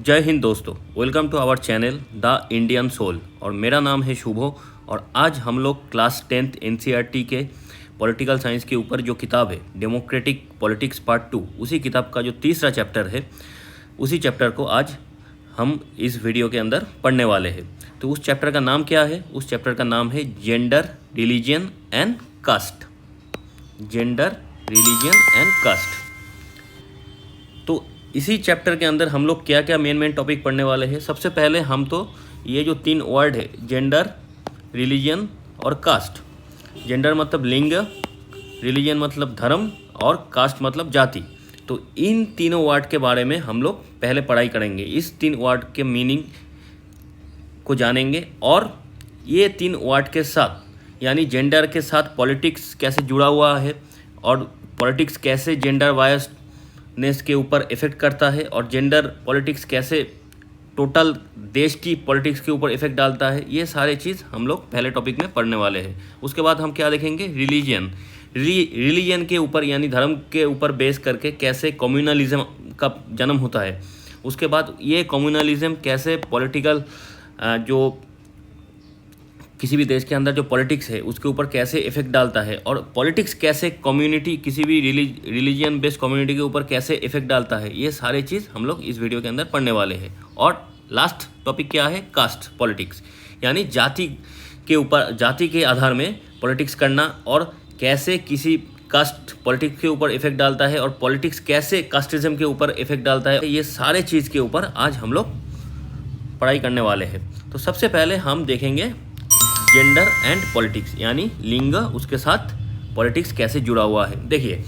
जय हिंद दोस्तों, welcome to our channel the Indian soul. और मेरा नाम है शुभो। और आज हम लोग क्लास 10th एनसीईआरटी के पॉलिटिकल साइंस के ऊपर जो किताब है डेमोक्रेटिक पॉलिटिक्स पार्ट 2, उसी किताब का जो तीसरा चैप्टर है, उसी चैप्टर को आज हम इस वीडियो के अंदर पढ़ने वाले हैं। तो उस चैप्टर का नाम क्या है? उस चैप्टर का नाम है gender, religion and caste. Gender, religion and caste. तो इसी चैप्टर के अंदर हम लोग क्या क्या मेन टॉपिक पढ़ने वाले हैं। सबसे पहले हम तो ये जो 3 वर्ड है, जेंडर, रिलीजन और कास्ट। जेंडर मतलब लिंग, रिलीजन मतलब धर्म और कास्ट मतलब जाति। तो इन तीनों वर्ड के बारे में हम लोग पहले पढ़ाई करेंगे। इस 3 वर्ड के मीनिंग को जानेंगे और ये 3 वर्ड के साथ यानी जेंडर के साथ पॉलिटिक्स कैसे जुड़ा हुआ है और पॉलिटिक्स कैसे जेंडर बायसनेस के ऊपर इफ़ेक्ट करता है और जेंडर पॉलिटिक्स कैसे टोटल देश की पॉलिटिक्स के ऊपर इफ़ेक्ट डालता है, ये सारे चीज़ हम लोग पहले टॉपिक में पढ़ने वाले हैं। उसके बाद हम क्या देखेंगे? रिलीजन। रिलीजन के ऊपर यानी धर्म के ऊपर बेस करके कैसे कम्युनलिज्म का जन्म होता है। उसके बाद ये कम्युनलिज्म कैसे पॉलिटिकल जो किसी भी देश के अंदर जो पॉलिटिक्स है उसके ऊपर कैसे इफेक्ट डालता है और पॉलिटिक्स कैसे कम्युनिटी, किसी भी रिलीजन बेस्ड कम्युनिटी के ऊपर कैसे इफेक्ट डालता है, ये सारे चीज़ हम लोग इस वीडियो के अंदर पढ़ने वाले हैं। और लास्ट टॉपिक क्या है? कास्ट पॉलिटिक्स, यानी जाति के ऊपर, जाति के आधार में पॉलिटिक्स करना और कैसे किसी कास्ट पॉलिटिक्स के ऊपर इफेक्ट डालता है और पॉलिटिक्स कैसे कास्टिज्म के ऊपर इफेक्ट डालता है, ये सारे चीज़ के ऊपर आज हम लोग पढ़ाई करने वाले हैं। तो सबसे पहले हम देखेंगे जेंडर एंड पॉलिटिक्स, यानी लिंग, उसके साथ पॉलिटिक्स कैसे जुड़ा हुआ है। देखिए,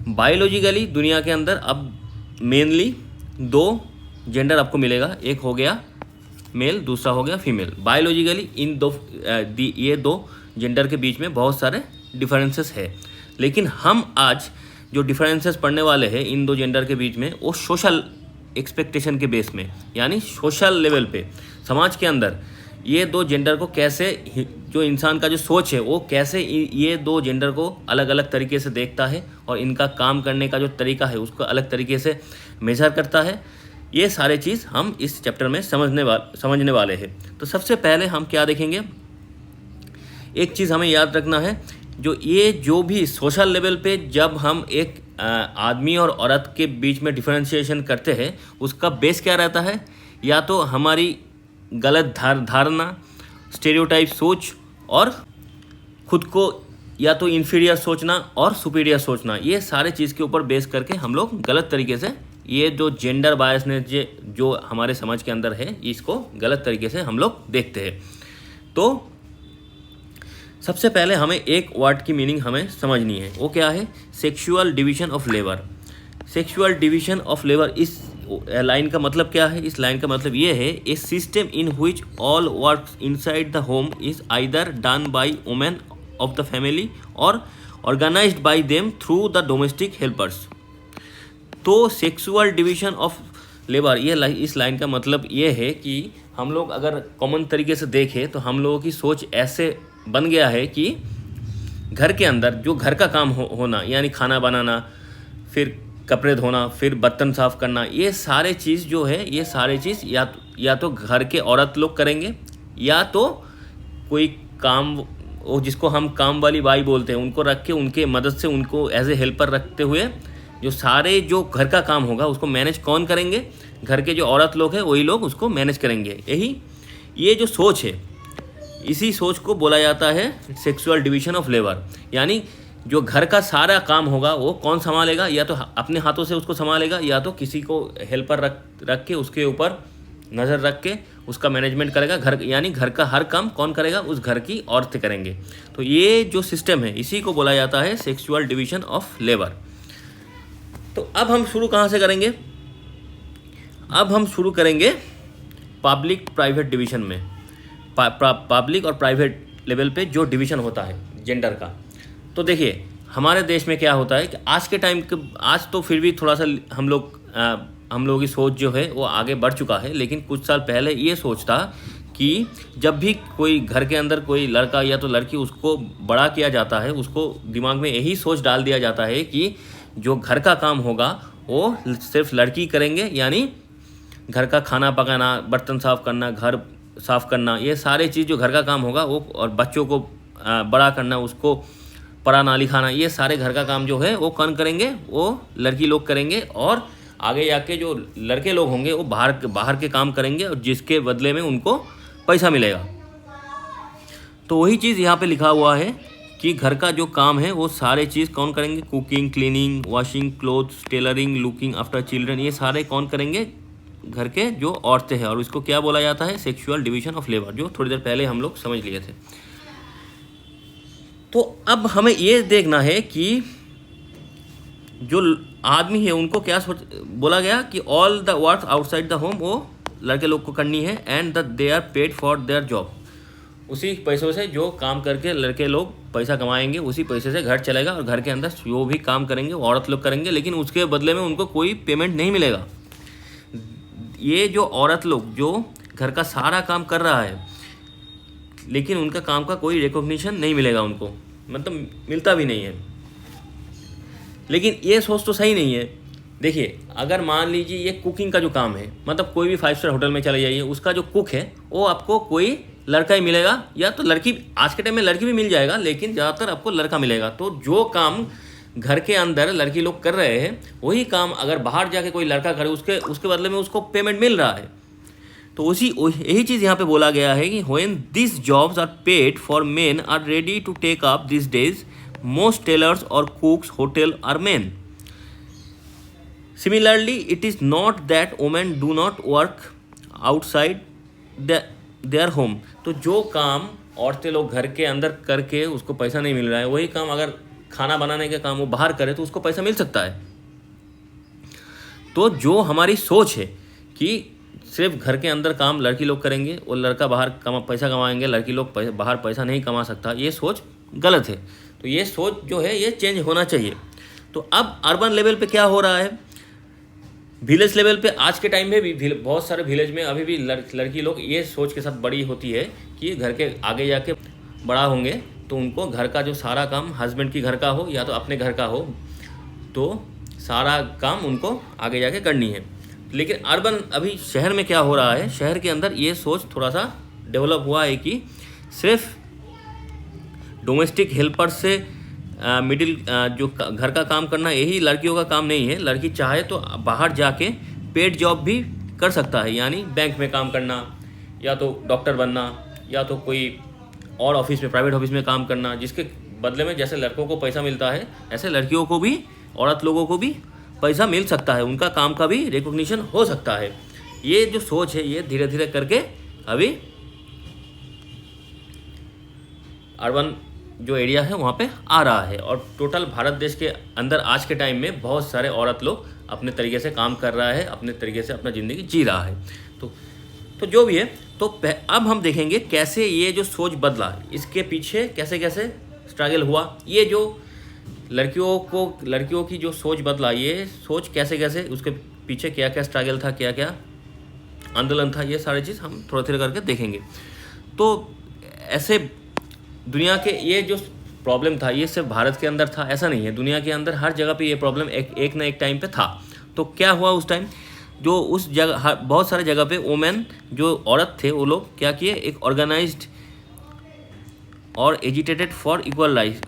बायोलॉजिकली दुनिया के अंदर अब मेनली 2 जेंडर आपको मिलेगा। एक हो गया मेल, दूसरा हो गया फीमेल। बायोलॉजिकली ये 2 जेंडर के बीच में बहुत सारे डिफरेंसेस है, लेकिन हम आज जो डिफरेंसेस पढ़ने वाले हैं इन 2 जेंडर के बीच में, वो सोशल एक्सपेक्टेशन के बेस में, यानी सोशल लेवल पे समाज के अंदर ये 2 जेंडर को कैसे, जो इंसान का जो सोच है वो कैसे ये 2 जेंडर को अलग अलग तरीके से देखता है और इनका काम करने का जो तरीका है उसको अलग तरीके से मेजर करता है। ये सारे चीज़ हम इस चैप्टर में समझने वाले हैं। तो सबसे पहले हम क्या देखेंगे? एक चीज़ हमें याद रखना है, जो भी सोशल लेवल पे जब हम एक आदमी और औरत के बीच में डिफरेंशिएशन करते हैं, उसका बेस क्या रहता है? या तो हमारी गलत धारणा, स्टेरियोटाइप सोच और खुद को या तो इन्फीरियर सोचना और सुपीरियर सोचना, ये सारे चीज़ के ऊपर बेस करके हम लोग गलत तरीके से ये जो जेंडर बायसनेस जो हमारे समाज के अंदर है, इसको गलत तरीके से हम लोग देखते हैं। तो सबसे पहले हमें एक वर्ड की मीनिंग हमें समझनी है। वो क्या है? Sexual division of labour. Sexual division of labour, इस लाइन का मतलब क्या है? इस लाइन का मतलब ये है, a system in which all work inside the home is either done by women of the family और organised by them through the domestic helpers. तो सेक्सुअल डिवीजन ऑफ लेबर, इस लाइन का मतलब ये है कि हम लोग अगर कॉमन तरीके से देखें तो हम लोगों की सोच ऐसे बन गया है कि घर के अंदर जो घर का काम होना, यानी खाना बनाना, फिर कपड़े धोना, फिर बर्तन साफ़ करना, ये सारे चीज़ जो है, ये सारे चीज़ या तो घर के औरत लोग करेंगे या तो कोई काम, वो जिसको हम काम वाली बाई बोलते हैं, उनको रख के उनके मदद से उनको एज ए हेल्पर रखते हुए जो सारे जो घर का काम होगा उसको मैनेज कौन करेंगे? घर के जो औरत लोग हैं वही लोग उसको मैनेज करेंगे। ये जो सोच है, इसी सोच को बोला जाता है सेक्सुअल डिवीजन ऑफ लेबर। यानी जो घर का सारा काम होगा वो कौन संभालेगा? या तो अपने हाथों से उसको संभालेगा या तो किसी को हेल्पर रख के उसके ऊपर नज़र रख के उसका मैनेजमेंट करेगा। घर यानी घर का हर काम कौन करेगा? उस घर की औरतें करेंगे। तो ये जो सिस्टम है इसी को बोला जाता है सेक्सुअल डिवीजन ऑफ लेबर। तो अब हम शुरू कहाँ से करेंगे? अब हम शुरू करेंगे पब्लिक प्राइवेट डिवीजन में। पब्लिक और प्राइवेट लेवल पे जो डिवीज़न होता है जेंडर का। तो देखिए, हमारे देश में क्या होता है कि आज के टाइम के, आज तो फिर भी थोड़ा सा हम लोगों की सोच जो है वो आगे बढ़ चुका है, लेकिन कुछ साल पहले ये सोच था कि जब भी कोई घर के अंदर कोई लड़का या तो लड़की, उसको बड़ा किया जाता है, उसको दिमाग में यही सोच डाल दिया जाता है कि जो घर का काम होगा वो सिर्फ लड़की करेंगे, यानी घर का खाना पकाना, बर्तन साफ़ करना, घर साफ़ करना, ये सारे चीज़ जो घर का काम होगा वो, और बच्चों को बड़ा करना, उसको पढ़ाना लिखाना, ये सारे घर का काम जो है वो कौन करेंगे? वो लड़की लोग करेंगे। और आगे जाके जो लड़के लोग होंगे वो बाहर के काम करेंगे, और जिसके बदले में उनको पैसा मिलेगा। तो वही चीज़ यहाँ पे लिखा हुआ है कि घर का जो काम है वो सारे चीज़ कौन करेंगे? Cooking, cleaning, washing clothes, tailoring, looking after children, ये सारे कौन करेंगे? घर के जो औरतें हैं। और इसको क्या बोला जाता है? सेक्सुअल डिवीजन ऑफ लेबर, जो थोड़ी देर पहले हम लोग समझ लिए थे। तो अब हमें ये देखना है कि जो आदमी है उनको क्या बोला गया कि all the work outside the home वो लड़के लोग को करनी है, and they are paid for their job. उसी पैसों से जो काम करके लड़के लोग पैसा कमाएंगे, उसी पैसे से घर चलेगा, और घर के अंदर जो भी काम करेंगे वो औरत लोग करेंगे, लेकिन उसके बदले में उनको कोई पेमेंट नहीं मिलेगा। ये जो औरत लोग जो घर का सारा काम कर रहा है, लेकिन उनका काम का कोई रिकॉग्निशन नहीं मिलेगा उनको, मतलब मिलता भी नहीं है। लेकिन ये सोच तो सही नहीं है। देखिए, अगर मान लीजिए ये कुकिंग का जो काम है, मतलब कोई भी 5 स्टार होटल में चले जाइए, उसका जो कुक है वो आपको कोई लड़का ही मिलेगा, या तो लड़की, आज के टाइम में लड़की भी मिल जाएगा, लेकिन ज़्यादातर आपको लड़का मिलेगा। तो जो काम घर के अंदर लड़की लोग कर रहे हैं, वही काम अगर बाहर जाके कोई लड़का करे, उसके बदले में उसको पेमेंट मिल रहा है। तो यही चीज़ यहाँ पे बोला गया है कि when this jobs are paid for men are ready to take up this days, most tailors और cooks hotel are men. Similarly it is not that women do not work outside their home. तो जो काम औरतें लोग घर के अंदर करके उसको पैसा नहीं मिल रहा है, वही काम अगर खाना बनाने का काम वो बाहर करे तो उसको पैसा मिल सकता है। तो जो हमारी सोच है कि सिर्फ घर के अंदर काम लड़की लोग करेंगे और लड़का बाहर पैसा कमाएंगे, लड़की लोग बाहर पैसा नहीं कमा सकता, ये सोच गलत है। तो ये सोच जो है ये चेंज होना चाहिए। तो अब अर्बन लेवल पे क्या हो रहा है? विलेज लेवल पे आज के टाइम में भी बहुत सारे विलेज में अभी भी लड़की लोग ये सोच के साथ बड़ी होती है कि घर के आगे जाके बड़ा होंगे तो उनको घर का जो सारा काम, हस्बैंड की घर का हो या तो अपने घर का हो, तो सारा काम उनको आगे जाके करनी है। लेकिन अर्बन, अभी शहर में क्या हो रहा है, शहर के अंदर ये सोच थोड़ा सा डेवलप हुआ है कि सिर्फ डोमेस्टिक हेल्पर से मिडिल जो घर का काम करना यही लड़कियों का काम नहीं है। लड़की चाहे तो बाहर जाके पेड जॉब भी कर सकता है, यानी बैंक में काम करना, या तो डॉक्टर बनना, या तो कोई और ऑफिस में, प्राइवेट ऑफिस में काम करना, जिसके बदले में जैसे लड़कों को पैसा मिलता है ऐसे लड़कियों को भी, औरत लोगों को भी पैसा मिल सकता है, उनका काम का भी रिकॉग्निशन हो सकता है। ये जो सोच है ये धीरे धीरे करके अभी अर्बन जो एरिया है वहाँ पे आ रहा है, और टोटल भारत देश के अंदर आज के टाइम में बहुत सारे औरत लोग अपने तरीके से काम कर रहा है, अपने तरीके से अपना ज़िंदगी जी रहा है। तो जो भी है, तो अब हम देखेंगे कैसे ये जो सोच बदला, इसके पीछे कैसे कैसे स्ट्रगल हुआ, ये जो लड़कियों की जो सोच बदला, ये सोच कैसे कैसे, उसके पीछे क्या क्या स्ट्रगल था, क्या क्या आंदोलन था, ये सारी चीज़ हम थोड़ा थोड़ा करके देखेंगे। तो ऐसे दुनिया के ये जो प्रॉब्लम था ये सिर्फ भारत के अंदर था ऐसा नहीं है, दुनिया के अंदर हर जगह पे ये प्रॉब्लम एक ना एक टाइम पे था। तो क्या हुआ उस टाइम, जो उस जगह बहुत सारे जगह पे वुमेन जो औरत थे वो लोग क्या किए, एक ऑर्गेनाइज्ड और एजिटेटेड फॉर इक्वल राइट,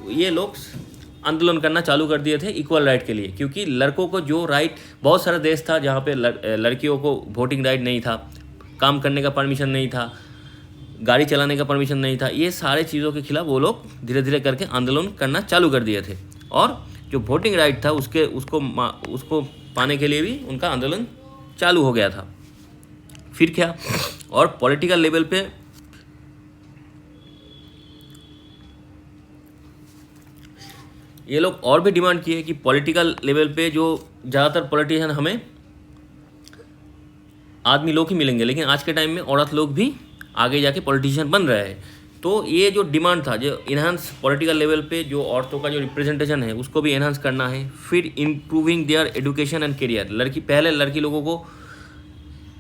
ये लोग आंदोलन करना चालू कर दिए थे इक्वल राइट के लिए। क्योंकि लड़कों को जो राइट, बहुत सारा देश था जहाँ पे लड़कियों को वोटिंग राइट नहीं था, काम करने का परमिशन नहीं था, गाड़ी चलाने का परमिशन नहीं था, ये सारे चीज़ों के खिलाफ वो लोग धीरे धीरे करके आंदोलन करना चालू कर दिए थे। और जो वोटिंग राइट था उसको पाने के लिए भी उनका आंदोलन चालू हो गया था। फिर क्या, और पॉलिटिकल लेवल पे ये लोग और भी डिमांड किए कि पॉलिटिकल लेवल पे जो ज़्यादातर पॉलिटिशियन हमें आदमी लोग ही मिलेंगे, लेकिन आज के टाइम में औरत लोग भी आगे जाके पॉलिटिशियन बन रहे हैं। तो ये जो डिमांड था, जो इन्हांस पॉलिटिकल लेवल पे जो औरतों का जो रिप्रेजेंटेशन है उसको भी इन्हांस करना है। फिर improving there education and career, पहले लड़की लोगों को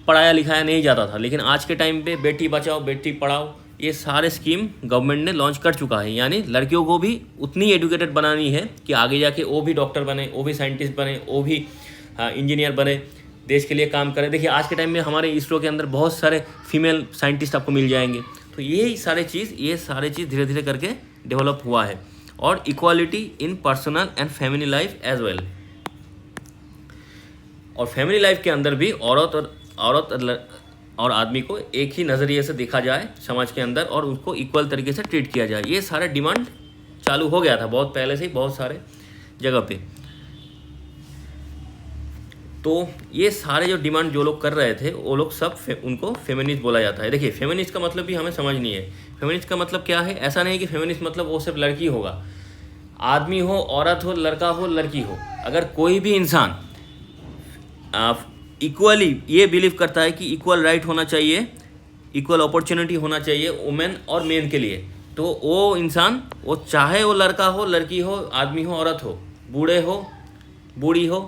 पढ़ाया लिखाया नहीं जाता था, लेकिन आज के टाइम पे बेटी बचाओ बेटी पढ़ाओ ये सारे स्कीम गवर्नमेंट ने लॉन्च कर चुका है। यानी लड़कियों को भी उतनी एजुकेटेड बनानी है कि आगे जाके वो भी डॉक्टर बने, वो भी साइंटिस्ट बने, वो भी इंजीनियर बने, देश के लिए काम करें। देखिए आज के टाइम में हमारे इसरो के अंदर बहुत सारे फीमेल साइंटिस्ट आपको मिल जाएंगे। तो ये सारे चीज़ धीरे धीरे करके डेवलप हुआ है। और equality in personal and family life as well, और फैमिली लाइफ के अंदर भी औरत और आदमी को एक ही नज़रिए से देखा जाए समाज के अंदर, और उसको इक्वल तरीके से ट्रीट किया जाए। ये सारा डिमांड चालू हो गया था बहुत पहले से ही बहुत सारे जगह पे। तो ये सारे जो डिमांड जो लोग कर रहे थे वो लोग सब उनको फेमिनिस्ट बोला जाता है। देखिए फेमिनिस्ट का मतलब भी हमें समझनी है। फेमिनिस्ट का मतलब क्या है? ऐसा नहीं कि फेमिनिस्ट मतलब वो सिर्फ लड़की होगा, आदमी हो, औरत हो, लड़का हो, लड़की हो, अगर कोई भी इंसान इक्वली ये बिलीव करता है कि इक्वल राइट होना चाहिए, इक्वल अपॉर्चुनिटी होना चाहिए वुमेन और मेन के लिए, तो वो इंसान, वो चाहे वो लड़का हो, लड़की हो, आदमी हो, औरत हो, बूढ़े हो, बूढ़ी हो,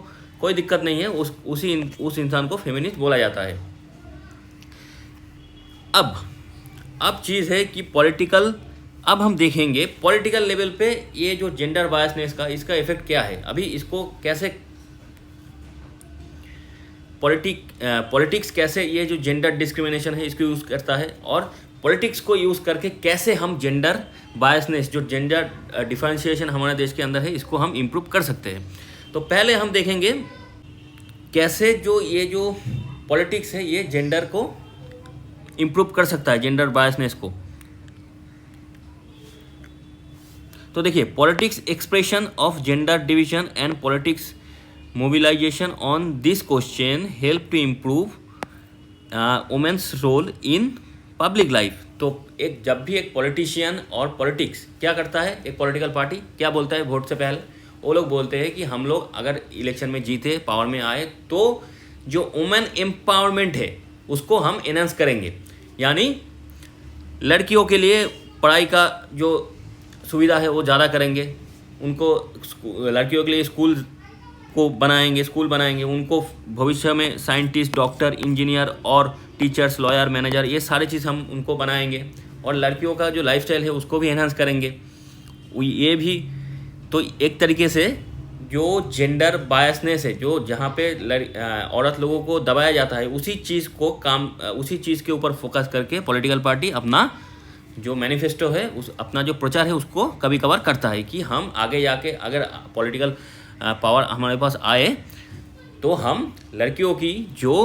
कोई दिक्कत नहीं है, उस इंसान को फेमिनिस्ट बोला जाता है। अब चीज़ है कि अब हम देखेंगे पॉलिटिकल लेवल पे ये जो जेंडर बायसनेस का इसका इफेक्ट क्या है। अभी इसको कैसे पॉलिटिक्स कैसे ये जो जेंडर डिस्क्रिमिनेशन है इसको यूज़ करता है, और पॉलिटिक्स को यूज़ करके कैसे हम जेंडर बायसनेस, जो जेंडर डिफरेंशिएशन हमारे देश के अंदर है, इसको हम इम्प्रूव कर सकते हैं। तो पहले हम देखेंगे कैसे ये जो पॉलिटिक्स है ये जेंडर को इम्प्रूव कर सकता है, जेंडर बायसनेस को। तो देखिए politics expression of gender division and politics mobilisation on this question help to improve women's role in public life. तो जब भी एक पॉलिटिशियन और पॉलिटिक्स क्या करता है, एक पॉलिटिकल पार्टी क्या बोलता है वोट से पहले, वो लोग बोलते हैं कि हम लोग अगर इलेक्शन में जीते, पावर में आए, तो जो वुमेन एम्पावरमेंट है उसको हम एनहांस करेंगे। यानी लड़कियों के लिए पढ़ाई का जो सुविधा है वो ज़्यादा करेंगे, उनको लड़कियों के लिए स्कूल बनाएंगे, उनको भविष्य में साइंटिस्ट, डॉक्टर, इंजीनियर और टीचर्स, लॉयर, मैनेजर, ये सारी चीज़ हम उनको बनाएंगे। और लड़कियों का जो लाइफस्टाइल है उसको भी एनहांस करेंगे। ये भी तो एक तरीके से जो जेंडर बायसनेस है, जो जहाँ पे औरत लोगों को दबाया जाता है, उसी चीज़ के ऊपर फोकस करके पॉलिटिकल पार्टी अपना जो मैनिफेस्टो है, अपना जो प्रचार है उसको कभी कभार करता है कि हम आगे जाके अगर पॉलिटिकल पावर हमारे पास आए तो हम लड़कियों की जो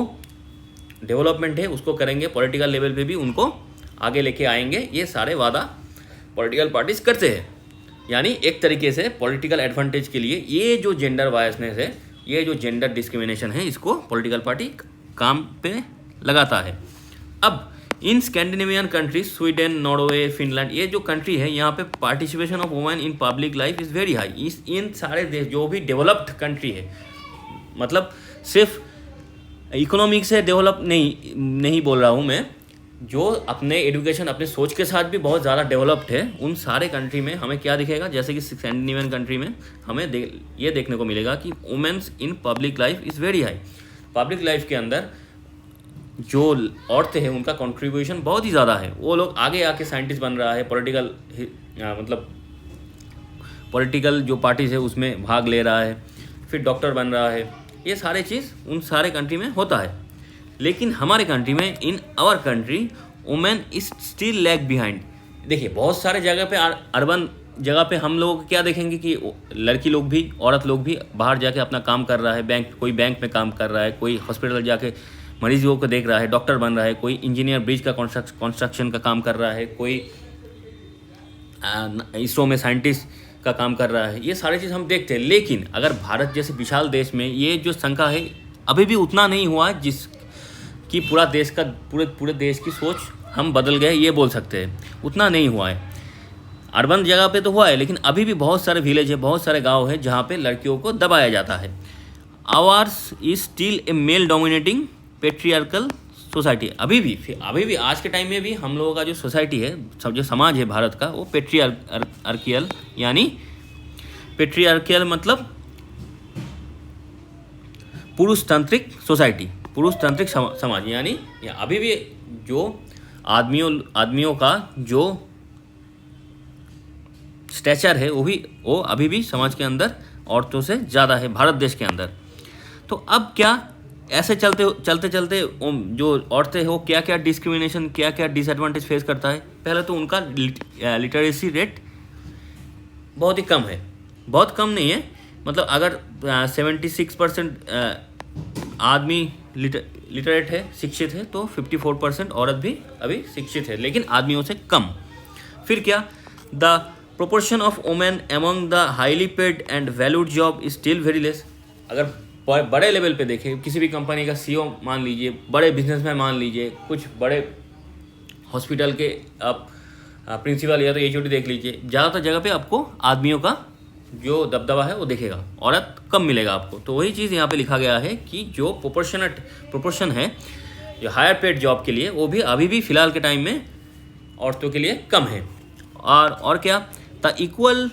डेवलपमेंट है उसको करेंगे, पॉलिटिकल लेवल पे भी उनको आगे लेके आएंगे। ये सारे वादा पॉलिटिकल पार्टीज करते हैं। यानी एक तरीके से पॉलिटिकल एडवांटेज के लिए ये जो जेंडर बायसनेस है, ये जो जेंडर डिस्क्रिमिनेशन है, इसको पॉलिटिकल पार्टी काम पे लगाता है। अब in Scandinavian countries, Sweden, Norway, Finland, ये जो कंट्री है यहाँ पे participation of women in public life is very high. इन सारे देश जो भी डेवलप्ड कंट्री है, मतलब सिर्फ इकोनॉमिक से डेवलप नहीं बोल रहा हूँ मैं, जो अपने एजुकेशन, अपने सोच के साथ भी बहुत ज़्यादा डेवलप्ड है, उन सारे कंट्री में हमें क्या दिखेगा, जैसे कि स्कैंडिनेवियन कंट्री में हमें ये देखने को मिलेगा कि women's in public life is very high. Public life के अंदर जो औरतें हैं उनका कंट्रीब्यूशन बहुत ही ज़्यादा है। वो लोग आगे आके साइंटिस्ट बन रहा है, पॉलिटिकल जो पार्टीज है उसमें भाग ले रहा है, फिर डॉक्टर बन रहा है। ये सारे चीज़ उन सारे कंट्री में होता है। लेकिन हमारे कंट्री में, in our country, women is still lag behind. देखिए बहुत सारे जगह पे, अर्बन जगह पे हम लोग क्या देखेंगे कि लड़की लोग भी, औरत लोग भी बाहर जाके अपना काम कर रहा है, कोई बैंक में काम कर रहा है, कोई हॉस्पिटल जाके मरीजों को देख रहा है, डॉक्टर बन रहा है, कोई इंजीनियर ब्रिज का कंस्ट्रक्शन का काम कर रहा है, कोई इसरो में साइंटिस्ट का काम कर रहा है। ये सारी चीज़ हम देखते हैं। लेकिन अगर भारत जैसे विशाल देश में ये जो संख्या है अभी भी उतना नहीं हुआ जिसकी पूरे देश की सोच हम बदल गए, ये बोल सकते हैं, उतना नहीं हुआ है। अर्बन जगह पे तो हुआ है, लेकिन अभी भी बहुत सारे विलेज है, बहुत सारे गाँव है जहाँ पे लड़कियों को दबाया जाता है। Hours is still a male dominating patriarchal society. अभी भी आज के टाइम में भी हम लोगों का जो सोसाइटी है, जो समाज है भारत का, वो पेट्रियार्कियल, यानी पेट्रियार्कियल मतलब पुरुषतांत्रिक सोसाइटी, पुरुषतांत्रिक समाज। यानी अभी भी जो आदमियों का जो स्टैचर है वो अभी भी समाज के अंदर औरतों से ज़्यादा है भारत देश के अंदर। तो अब क्या ऐसे चलते चलते जो औरतें हो क्या क्या डिस्क्रिमिनेशन, क्या क्या डिसएडवांटेज फेस करता है। पहले तो उनका लिटरेसी रेट बहुत ही कम है, बहुत कम नहीं है, मतलब अगर 76% आदमी लिटरेट है, शिक्षित है, तो 54% औरत भी अभी शिक्षित है, लेकिन आदमियों से कम। फिर क्या, the proportion of women among the highly paid and valued job is still very less. अगर बड़े लेवल पे देखें, किसी भी कंपनी का सीईओ मान लीजिए, बड़े बिजनेसमैन मान लीजिए, कुछ बड़े हॉस्पिटल के आप प्रिंसिपल या तो एचओडी देख लीजिए, ज़्यादातर जगह पे आपको आदमियों का जो दबदबा है वो दिखेगा, औरत कम मिलेगा आपको। तो वही चीज़ यहाँ पे लिखा गया है कि जो प्रोपोर्शन है जो हायर पेड जॉब के लिए, वो भी अभी भी फ़िलहाल के टाइम में औरतों के लिए कम है। और क्या, the equal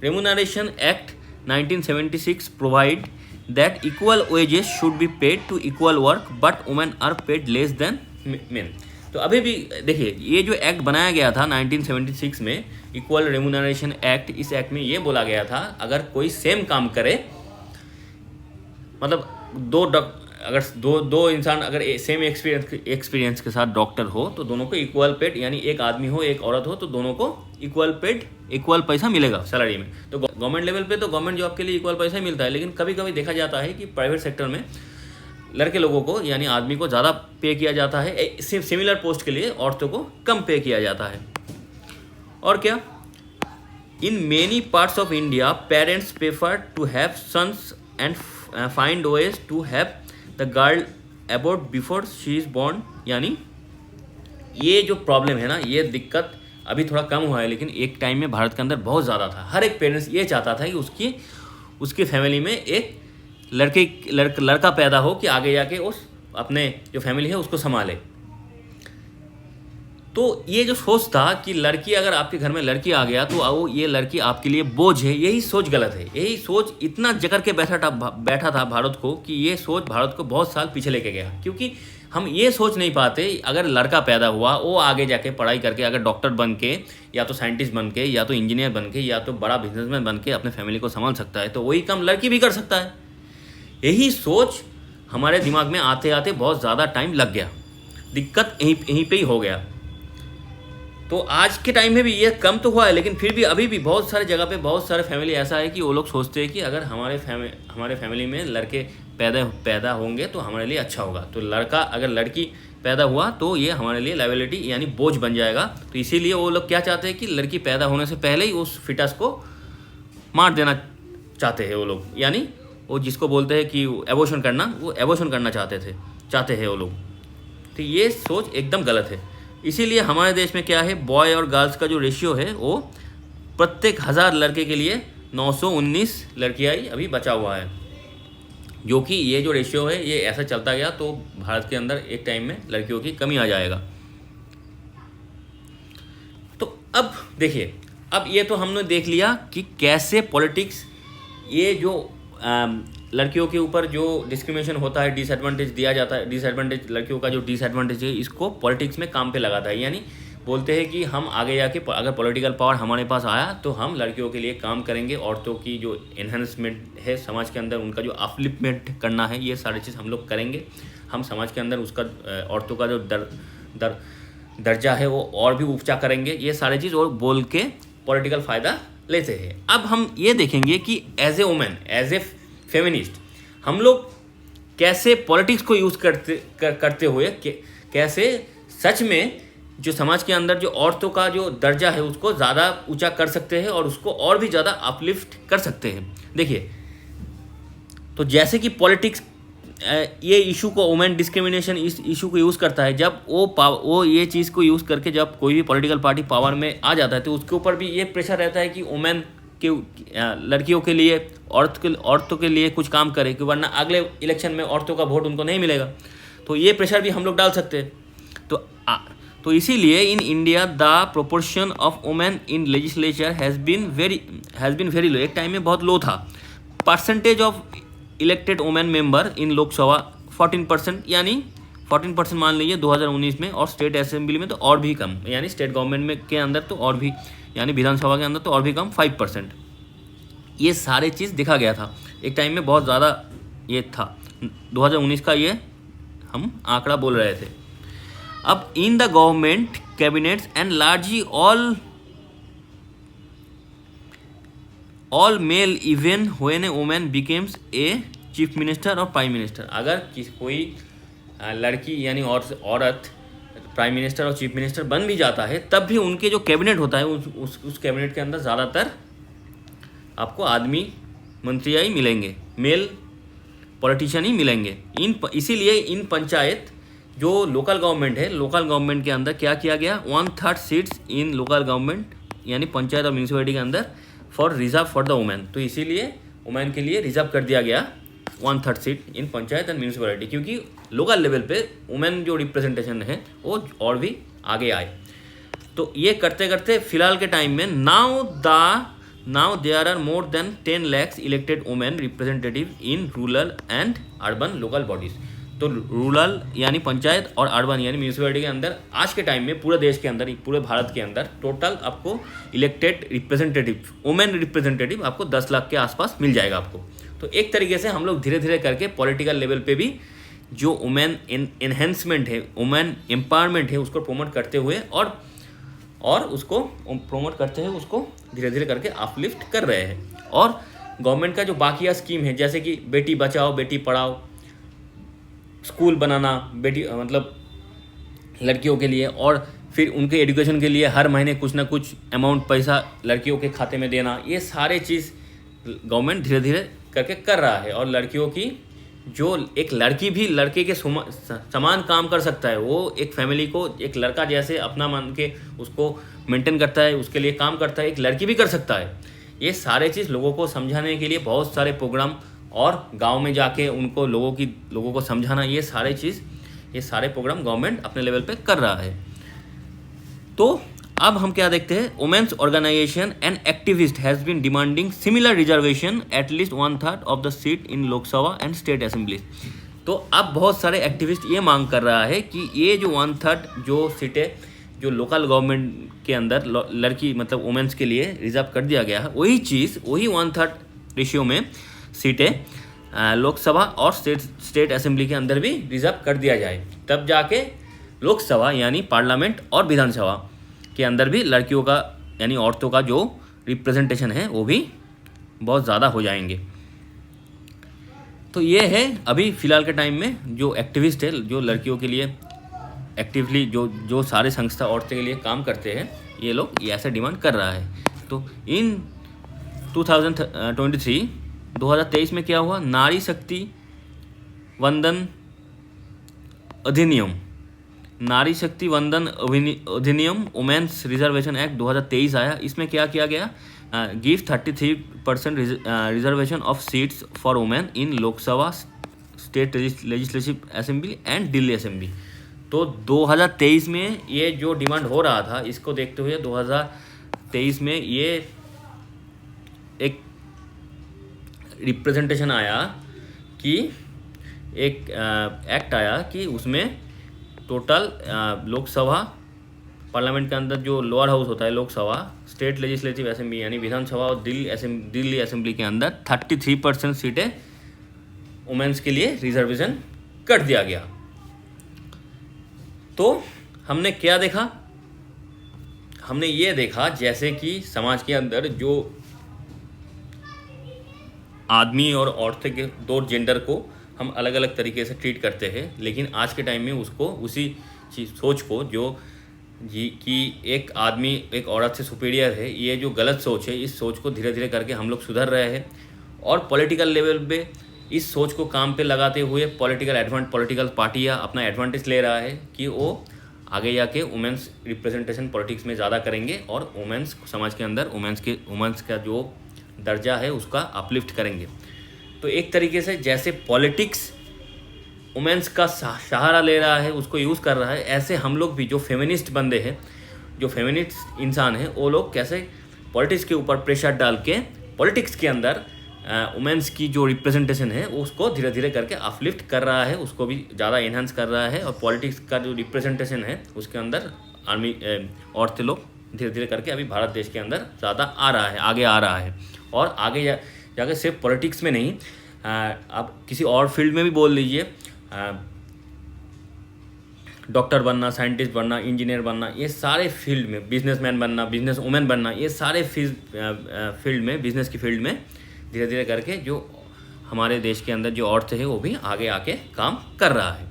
remuneration act 1976 provide that equal wages should be paid to equal work but women are paid less than men. तो अभी भी देखिए, ये जो एक्ट बनाया गया था 1976 में, इक्वल रेमुनरेशन एक्ट, इस एक्ट में ये बोला गया था अगर कोई सेम काम करे, मतलब अगर दो इंसान अगर सेम एक्सपीरियंस के साथ डॉक्टर हो तो दोनों को इक्वल पेड, यानी एक आदमी हो एक औरत हो तो दोनों को इक्वल पेड, इक्वल पैसा मिलेगा सैलरी में। तो गवर्नमेंट लेवल पे तो गवर्नमेंट जॉब के लिए इक्वल पैसा ही मिलता है, लेकिन कभी कभी देखा जाता है कि प्राइवेट सेक्टर में लड़के लोगों को यानी आदमी को ज़्यादा पे किया जाता है, सिमिलर पोस्ट के लिए औरतों को कम पे किया जाता है। और क्या, in many parts of India parents prefer to have sons and find ways to have the girl abort before she is born. यानी ये जो प्रॉब्लम है ना, ये दिक्कत अभी थोड़ा कम हुआ है, लेकिन एक टाइम में भारत के अंदर बहुत ज़्यादा था। हर एक पेरेंट्स ये चाहता था कि उसकी फैमिली में एक लड़का पैदा हो कि आगे जाके उस अपने जो फैमिली है उसको संभाले। तो ये जो सोच था कि लड़की, अगर आपके घर में लड़की आ गया तो वो ये लड़की आपके लिए बोझ है, यही सोच गलत है। यही सोच इतना जकड़ के बैठा था भारत को कि ये सोच भारत को बहुत साल पीछे लेके गया, क्योंकि हम ये सोच नहीं पाते अगर लड़का पैदा हुआ वो आगे जाके पढ़ाई करके अगर डॉक्टर बन के या तो साइंटिस्ट बन के या तो इंजीनियर बन के या तो बड़ा बिजनेसमैन बन के अपने फैमिली को संभाल सकता है, तो वही काम लड़की भी कर सकता है। यही सोच हमारे दिमाग में आते आते बहुत ज़्यादा टाइम लग गया, दिक्कत यहीं पे ही हो गया। तो आज के टाइम में भी ये कम तो हुआ है, लेकिन फिर भी अभी भी बहुत सारे जगह पे बहुत सारे फैमिली ऐसा है कि वो लोग सोचते हैं कि अगर हमारे फैमिली में लड़के पैदा होंगे तो हमारे लिए अच्छा होगा। तो अगर लड़की पैदा हुआ तो ये हमारे लिए लायबिलिटी यानी बोझ बन जाएगा। तो इसीलिए वो लोग क्या चाहते हैं कि लड़की पैदा होने से पहले ही उस फिटस को मार देना चाहते हैं वो लोग, यानी वो जिसको बोलते हैं कि एबॉर्शन करना, वो एबॉर्शन करना चाहते हैं वो लोग। तो ये सोच एकदम गलत है। इसीलिए हमारे देश में क्या है, बॉय और गर्ल्स का जो रेशियो है वो प्रत्येक 1000 लड़के के लिए 919 लड़कियाँ ही अभी बचा हुआ है, जो कि ये जो रेशियो है ये ऐसा चलता गया तो भारत के अंदर एक टाइम में लड़कियों की कमी आ जाएगा। तो अब देखिए, अब ये तो हमने देख लिया कि कैसे पॉलिटिक्स ये जो लड़कियों के ऊपर जो डिस्क्रिमिनेशन होता है, डिसएडवांटेज दिया जाता है, डिसएडवांटेज लड़कियों का जो डिसएडवांटेज है इसको पॉलिटिक्स में काम पे लगाता है। यानी बोलते हैं कि हम आगे जाके अगर पॉलिटिकल पावर हमारे पास आया तो हम लड़कियों के लिए काम करेंगे, औरतों की जो एनहांसमेंट है समाज के अंदर, उनका जो अपलिफ्टमेंट करना है, ये सारी चीज़ हम लोग करेंगे। हम समाज के अंदर उसका औरतों का जो दर्जा है वो और भी ऊंचा करेंगे, ये सारी चीज़ और बोल के पॉलिटिकल फ़ायदा लेते हैं। अब हम ये देखेंगे कि as a woman, as a feminist, हम लोग कैसे पॉलिटिक्स को यूज़ करते हुए कैसे सच में जो समाज के अंदर जो औरतों का जो दर्जा है उसको ज़्यादा ऊंचा कर सकते हैं और उसको और भी ज़्यादा अपलिफ्ट कर सकते हैं। देखिए, तो जैसे कि पॉलिटिक्स ये इशू को, वुमेन डिस्क्रिमिनेशन इस इशू को यूज़ करता है, जब वो ये चीज़ को यूज़ करके जब कोई भी पॉलिटिकल पार्टी पावर में आ जाता है तो उसके ऊपर भी ये प्रेशर रहता है कि वुमेन के लड़कियों के लिए, औरतों के लिए कुछ काम करे, कि वरना अगले इलेक्शन में औरतों का वोट उनको नहीं मिलेगा। तो ये प्रेशर भी हम लोग डाल सकते हैं। तो इसीलिए in India the proportion of women in legislature has been very low. एक टाइम में बहुत लो था। Percentage of elected women member in Lok Sabha 14%, यानी 14% मान लीजिए 2019 में, और स्टेट असेंबली में तो और भी कम, यानी स्टेट गवर्नमेंट में के अंदर तो और भी, यानी विधानसभा के अंदर तो और भी कम 5%। ये सारे चीज़ दिखा गया था एक टाइम में, बहुत ज़्यादा ये था। 2019 का ये हम आंकड़ा बोल रहे थे। अब in the government cabinets and largely all mail even when A women becomes a chief minister और प्राइम मिनिस्टर। अगर कोई लड़की यानी औरत प्राइम मिनिस्टर और चीफ मिनिस्टर बन भी जाता है, तब भी उनके जो कैबिनेट होता है उस कैबिनेट के अंदर ज़्यादातर आपको आदमी मंत्री ही मिलेंगे, मेल पॉलिटिशियन ही मिलेंगे। इसीलिए इन पंचायत जो लोकल गवर्नमेंट है, लोकल गवर्नमेंट के अंदर क्या किया गया, 1/3 सीट्स इन लोकल गवर्नमेंट यानी पंचायत और म्यूनिसिपैलिटी के अंदर for reserve for the women. तो इसीलिए वुमेन के लिए रिजर्व कर दिया गया 1/3 seat in panchayat and municipality, क्योंकि लोकल लेवल पे वुमेन जो रिप्रेजेंटेशन है वो और भी आगे आए। तो ये करते करते फिलहाल के टाइम में now there are more than 10 lakhs elected women representative in rural and urban local bodies. तो रूरल यानी पंचायत और अर्बन यानी म्यूनिसिपैलिटी के अंदर आज के टाइम में पूरे देश के अंदर, पूरे भारत के अंदर टोटल आपको इलेक्टेड रिप्रेजेंटेटिव वुमेन रिप्रेजेंटेटिव आपको 10 लाख के आसपास मिल जाएगा आपको। तो एक तरीके से हम लोग धीरे धीरे करके पॉलिटिकल लेवल पे भी जो वुमेन एनहेंसमेंट है, वुमेन एम्पावरमेंट है, उसको प्रमोट करते हुए और उसको प्रमोट करते हुए उसको धीरे धीरे करके अपलिफ्ट कर रहे हैं। और गवर्नमेंट का जो बाकी स्कीम है, जैसे कि बेटी बचाओ बेटी पढ़ाओ, स्कूल बनाना बेटी मतलब लड़कियों के लिए, और फिर उनके एजुकेशन के लिए हर महीने कुछ ना कुछ अमाउंट पैसा लड़कियों के खाते में देना, ये सारे चीज़ गवर्नमेंट धीरे धीरे करके कर रहा है। और लड़कियों की जो एक लड़की भी लड़के के समान काम कर सकता है, वो एक फैमिली को एक लड़का जैसे अपना मान के उसको मेंटेन करता है, उसके लिए काम करता है, एक लड़की भी कर सकता है। ये सारे चीज़ लोगों को समझाने के लिए बहुत सारे प्रोग्राम और गांव में जाके उनको लोगों को समझाना, ये सारे प्रोग्राम गवर्नमेंट अपने लेवल पे कर रहा है। तो अब हम क्या देखते हैं, women's organisation and activist has been demanding similar reservation at least 1/3 of the seat in Lok Sabha and state assembly. तो अब बहुत सारे एक्टिविस्ट ये मांग कर रहा है कि ये जो 1/3 जो सीटें जो लोकल गवर्नमेंट के अंदर लड़की मतलब वुमेन्स के लिए रिजर्व कर दिया गया है, वही 1/3 रेशियो में सीटें लोकसभा और स्टेट असेंबली के अंदर भी रिजर्व कर दिया जाए। तब जाके लोकसभा यानी पार्लियामेंट और विधानसभा के अंदर भी लड़कियों का यानी औरतों का जो रिप्रेजेंटेशन है वो भी बहुत ज़्यादा हो जाएंगे। तो ये है अभी फ़िलहाल के टाइम में जो एक्टिविस्ट है, जो लड़कियों के लिए एक्टिवली जो सारे संस्था औरतें के लिए काम करते हैं, ये लोग ये ऐसा डिमांड कर रहा है। तो इन 2023 में क्या हुआ, नारी शक्ति वंदन अधिनियम, नारी शक्ति वंदन अधिनियम वुमेन्स रिजर्वेशन एक्ट 2023 आया। इसमें क्या किया गया, give 33% reservation of seats for women in Lok Sabha, state legislative assembly and Delhi assembly. तो 2023 में ये जो डिमांड हो रहा था, इसको देखते हुए 2023 में ये एक रिप्रेजेंटेशन आया कि एक एक्ट आया कि उसमें टोटल लोकसभा पार्लियामेंट के अंदर जो लोअर हाउस होता है लोकसभा, स्टेट लेजिस्लेटिव असेंबली यानी विधानसभा और दिल्ली असेंबली के अंदर 33% सीटें वुमेन्स के लिए रिजर्वेशन कर दिया गया। तो हमने क्या देखा, हमने ये देखा जैसे कि समाज के अंदर जो आदमी और औरतें के दो जेंडर को हम अलग अलग तरीके से ट्रीट करते हैं, लेकिन आज के टाइम में उसको उसी सोच को जो कि एक आदमी एक औरत से सुपीरियर है, ये जो गलत सोच है, इस सोच को धीरे धीरे करके हम लोग सुधर रहे हैं। और पॉलिटिकल लेवल पे इस सोच को काम पे लगाते हुए पॉलिटिकल पार्टियाँ अपना एडवांटेज ले रहा है कि वो आगे जाके वुमेन्स रिप्रेजेंटेशन पॉलिटिक्स में ज़्यादा करेंगे और वुमेन्स समाज के अंदर वुमेन्स का जो दर्जा है उसका अपलिफ्ट करेंगे। तो एक तरीके से जैसे पॉलिटिक्स वुमेन्स का सहारा ले रहा है, उसको यूज़ कर रहा है, ऐसे हम लोग भी जो फेमिनिस्ट बंदे हैं, जो फेमिनिस्ट इंसान हैं, वो लोग कैसे पॉलिटिक्स के ऊपर प्रेशर डाल के पॉलिटिक्स के अंदर वुमेन्स की जो रिप्रेजेंटेशन है उसको धीरे धीरे करके अपलिफ्ट कर रहा है, उसको भी ज़्यादा इन्हांस कर रहा है। और पॉलिटिक्स का जो रिप्रेजेंटेशन है उसके अंदर औरतें लोग धीरे धीरे करके अभी भारत देश के अंदर ज़्यादा आगे आ रहा है। और आगे जाकर सिर्फ पॉलिटिक्स में नहीं, आप किसी और फील्ड में भी बोल लीजिए, डॉक्टर बनना, साइंटिस्ट बनना, इंजीनियर बनना, ये सारे फील्ड में, बिजनेसमैन बनना, बिजनेस वुमेन बनना, ये सारे फील्ड में, बिजनेस की फील्ड में धीरे धीरे करके जो हमारे देश के अंदर जो औरतें हैं वो भी आगे आके काम कर रहा है।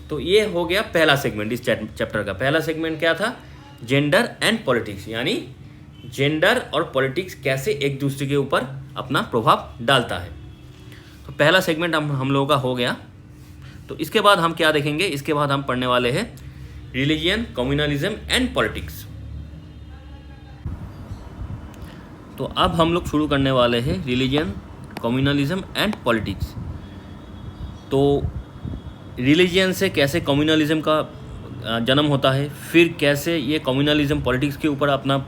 तो ये हो गया पहला सेगमेंट। इस चैप्टर का पहला सेगमेंट क्या था? जेंडर एंड पॉलिटिक्स, यानी जेंडर और पॉलिटिक्स कैसे एक दूसरे के ऊपर अपना प्रभाव डालता है। तो पहला सेगमेंट हम लोगों का हो गया। तो इसके बाद हम क्या देखेंगे? इसके बाद हम पढ़ने वाले हैं रिलीजियन, कम्युनलिज्म एंड पॉलिटिक्स। तो अब हम लोग शुरू करने वाले हैं रिलीजियन, कम्युनलिज्म एंड पॉलिटिक्स। तो रिलीजियन से कैसे कम्युनलिज्म का जन्म होता है, फिर कैसे ये कम्युनलिज्म पॉलिटिक्स के ऊपर अपना